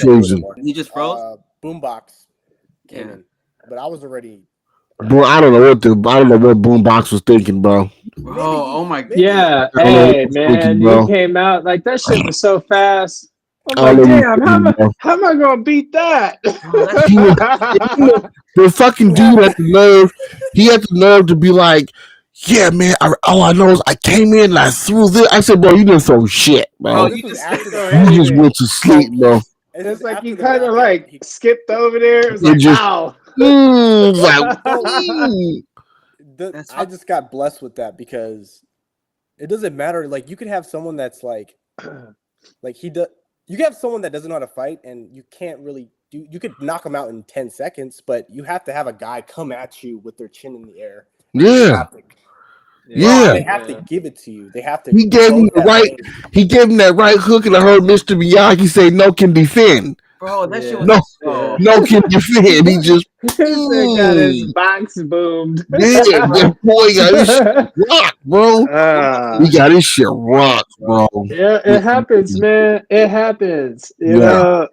He just froze. Boombox came in, but I was already. Bro, I don't know what Boombox was thinking, bro. Oh my god. Yeah, hey man, you came out like that shit was so fast. I'm like, damn, how am I gonna beat that? The fucking dude had the nerve. He had the nerve to be like, yeah, man. All I know is I came in and I threw this. I said, bro, you didn't throw shit, bro. You just went to sleep, bro. It's like you kind of like skipped over there. It was like, wow. I just got blessed with that because it doesn't matter. Like you could have someone that's like he does. You can have someone that doesn't know how to fight, and you can't really do. You could knock them out in 10 seconds, but you have to have a guy come at you with their chin in the air. Yeah. They have to give it to you. They have to. He gave him the right. He gave him that right hook, and I heard Mr. Miyagi say, "No can defend." Bro, that shit was no can defend. He just got his box boomed. Yeah, that boy got his shit rocked, bro. He got his shit rocked, bro. Yeah, it happens, man. It happens. You know.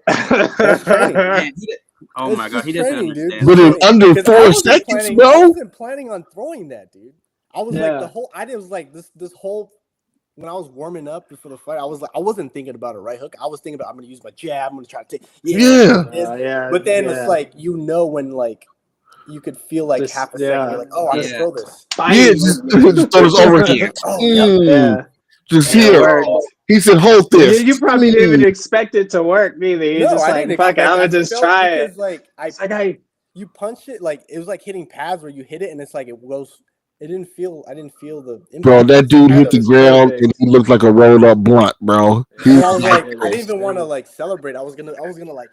Oh my god, he doesn't understand. But in under 4 seconds, bro. I wasn't planning on throwing that, dude. I was like this whole. When I was warming up before the fight, I was like, I wasn't thinking about a right hook. I was thinking about I'm gonna use my jab. I'm gonna try to take. But then it's like when like you could feel like half a second. You're like, oh, I'm gonna throw this. Just throw this overhand. Just here. He said, hold this. You probably didn't even expect it to work, neither. You're just like, fuck it, I'm gonna just try it. Like you punched it like it was like hitting pads where you hit it and it's like it goes. I didn't feel the impact. Bro, that dude hit the ground and he looked like a rolled up blunt, bro. And I was like, I didn't even want to like celebrate. I was gonna like,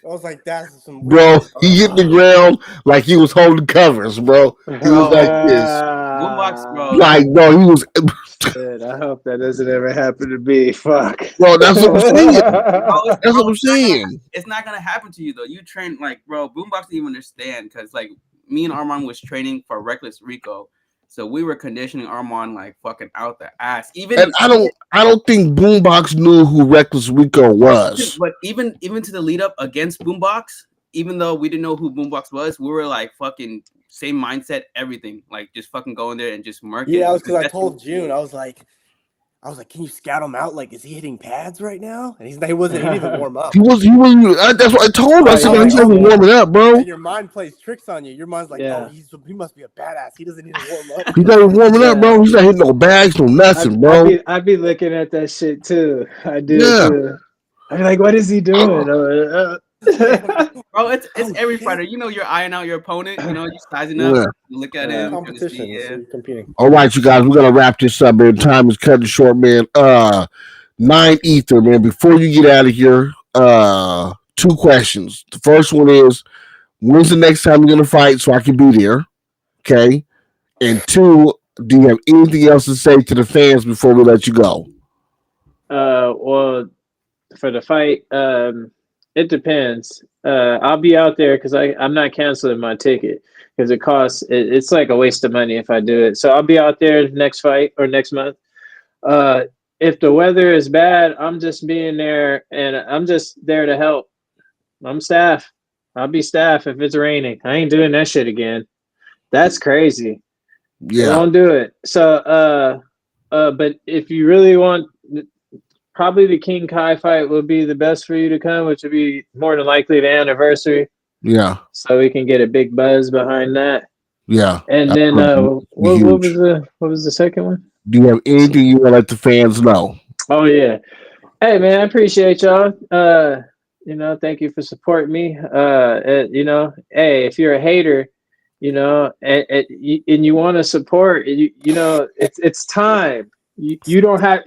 I was like, that's some. Bro, he hit the ground like he was holding covers, bro. He was like this. Boombox, bro. Like, no, he was. Dude, I hope that doesn't ever happen to me. Fuck. Bro, that's what I'm saying. That's what I'm saying. It's not gonna happen to you though. You train like, bro. Boombox didn't even understand because like. Me and Armand was training for Reckless Rico, so we were conditioning Armand like fucking out the ass. And I don't think Boombox knew who Reckless Rico was. But even to the lead up against Boombox, even though we didn't know who Boombox was, we were like fucking same mindset, everything, like just fucking go in there and just murk it. Yeah, because I told June, I was like, can you scout him out? Like, is he hitting pads right now? And he wasn't. He didn't even warm up. He was. That's what I told him. I said, he's even warming up, bro. And your mind plays tricks on you. Your mind's like, oh, he must be a badass. He doesn't need to warm up. He's not even warming up, bro. He's not hitting no bags, no nothing, bro. I'd be looking at that shit too. I do. Too. I'd be like, what is he doing? Bro, it's every fighter. You know, you're eyeing out your opponent. You know, you're sizing up. Yeah. You look at him. Competition. So you're competing. All right, you guys, we're gonna wrap this up, man. Time is cutting short, man. 9 Ether, man. Before you get out of here, 2 questions. The first one is, when's the next time you're gonna fight so I can be there? Okay. And 2, Do you have anything else to say to the fans before we let you go? Well, for the fight, it depends. I'll be out there because I'm not canceling my ticket because it costs. It's like a waste of money if I do it. So I'll be out there next fight or next month. If the weather is bad, I'm just being there and I'm just there to help. I'm staff. I'll be staff if it's raining. I ain't doing that shit again. That's crazy. I Yeah, won't do it. So, but if you really want, probably the King Kai fight would be the best for you to come, which would be more than likely the anniversary, yeah, so we can get a big buzz behind that. yeah. And then, what Huge. was the second one? Do you have anything you want to let the fans know? Oh yeah. Hey man, I appreciate y'all. Thank you for supporting me. Hey, if you're a hater, and you want to support, it's time. You don't have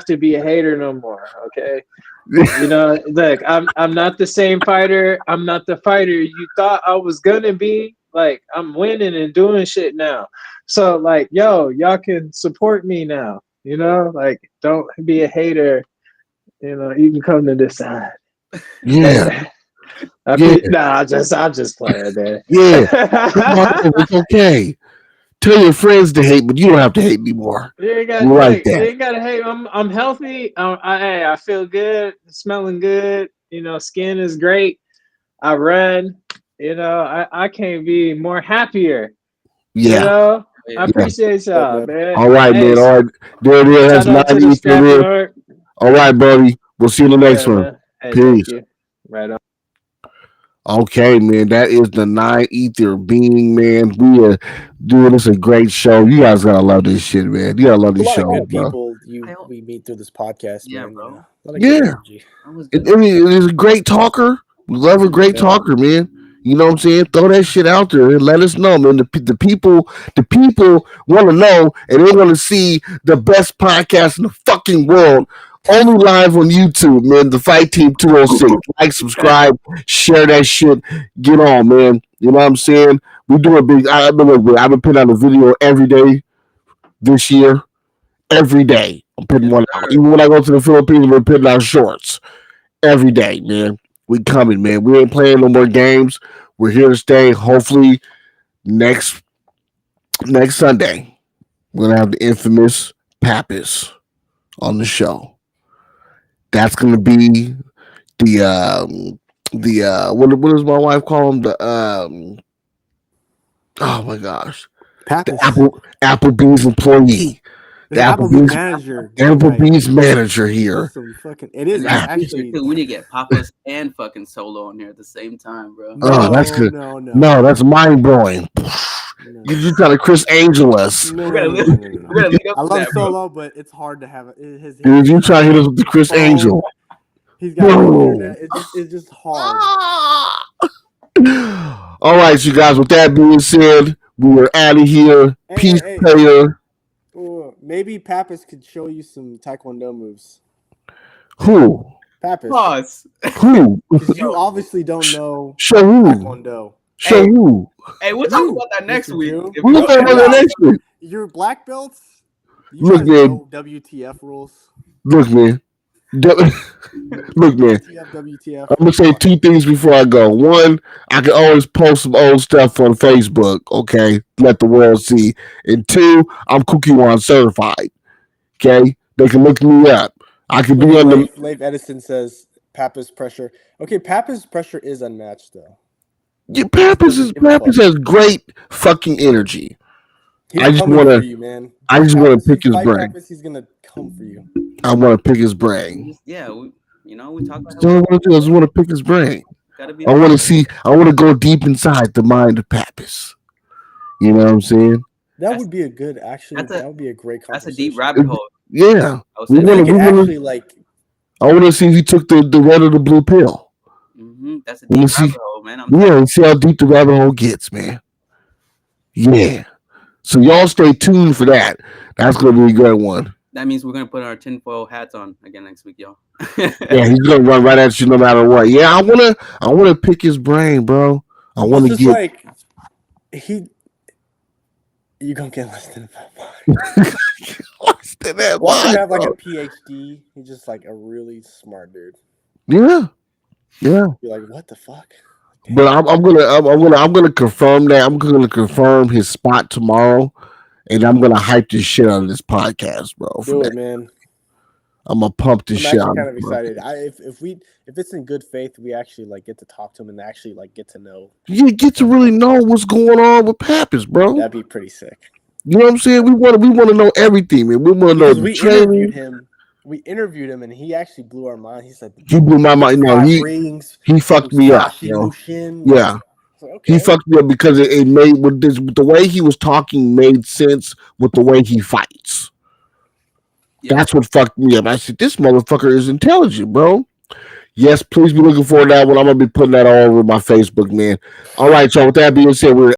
to be a hater no more. Okay. Look, I'm not the same fighter. I'm not the fighter you thought I was gonna be. Like, I'm winning and doing shit now. So like, y'all can support me now. Like, don't be a hater. You can come to this side. Yeah, I'm just playing, man. yeah. It's okay. Tell your friends to hate, but you don't have to hate anymore. You ain't got You like you that? ain't gotta hate. I'm healthy. I feel good, smelling good. Skin is great. I run. I can't be more happier. Yeah. I appreciate y'all, man. All right, Hey, man. All right. There it is. That's shout out to the 90 for real. Scrapyard. All right, buddy. We'll see you in the next Yeah, one. man. Hey, Peace. thank you. Right on. Okay, man. That is the 9 Ether being, man. We are doing this a great show. You guys gotta love this shit, man. You gotta love A this lot of show, good bro. people I hope- we meet through this podcast, Yeah, man. bro. A lot of good Yeah. energy. That was I good. mean, it is a great talker. We love a great Yeah. talker, man. You know what I'm saying? Throw that shit out there and let us know, man. The people want to know and they want to see the best podcast in the fucking world. Only live on YouTube, man. The Fight Team 206. Like, subscribe, share that shit. Get on, man. You know what I'm saying? We do a big. I've been putting out a video every day this year. Every day, I'm putting Yes, one sir. out. Even when I go to the Philippines, we're putting out shorts every day, man. We coming, man. We ain't playing no more games. We're here to stay. Hopefully, next Sunday, we're gonna have the infamous Pappas on the show. That's gonna be what does my wife call him? Oh my gosh, Pappas. Applebee's employee. The Applebee's manager. Applebee's manager here. Some fucking. It is. And It's that's actually. too. We need to get Papas and fucking Solo on here at the same time, bro. Oh, that's good. No, that's mind blowing. You trying to Chris Angel us? No. We're gonna lead up I to love that, bro. Solo, but it's hard to have his. Dude, you try to hit us with the Chris phone. Angel. He's got no internet. It's just hard. All right, you guys. With that being said, we are out of here. Peace, player. Ooh, maybe Pappas could show you some Taekwondo moves. Who? Pappas. Pause. Who? Because you obviously don't know Show who? Taekwondo. Show who? Hey, we'll talk about that next week. We'll talk about that next week. Your black belts. You Look, guys man. know WTF rules. Look, man. Look, man. WTF. I'm gonna say two things before I go. One, I can always post some old stuff on Facebook. Okay, let the world see. And two, I'm Cookie One certified. Okay, they can look me up. I can be on the. Leif Edison says Pappas pressure. Okay, Pappas pressure is unmatched though. Yeah, Pappas has great fucking energy. He's I just coming want for to. you, man. I just want to pick his brain. Pappas, he's gonna come for you. I want to pick his brain. Yeah, we talk about. That's all I want to do. I just want to pick his brain. Gotta be. I want to see. I want to go deep inside the mind of Pappas. You know what I'm saying? That would be a good. Actually, that would be a great conversation. That's a deep rabbit hole. Yeah. We actually like. I want to see if he took the red or the blue pill. Mm-hmm. That's a deep rabbit hole, man. And see how deep the rabbit hole gets, man. Yeah. So y'all stay tuned for that. That's gonna be a good one. That means we're gonna put our tinfoil hats on again next week, y'all. Yeah, he's gonna run right at you no matter what. Yeah, I wanna pick his brain, bro. I want to get like You gonna get less than 5 Watch that. Watch him have like a bro. PhD. He's just like a really smart dude. Yeah. You're like, what the fuck? But I'm gonna confirm that. I'm gonna confirm his spot tomorrow, and I'm gonna hype this shit out of this podcast, bro. For Do that. it, man. I'm gonna pump this I'm shit out. actually kind of excited. If it's in good faith, we actually like get to talk to him and actually like get to know. You get to really know what's going on with Pappas, bro. That'd be pretty sick. You know what I'm saying? We want to know everything, man. We want to know the we training. interviewed him. We interviewed him, and he actually blew our mind. He said, He blew my mind. No, rings, he fucked me up. Musashi, You know? Mushin. Yeah. Like, okay. He fucked me up because it made with the way he was talking made sense with the way he fights. Yeah. That's what fucked me up. I said, this motherfucker is intelligent, bro. Yes, please be looking for that one. I'm gonna be putting that all over my Facebook, man. All right, so with that being said, we're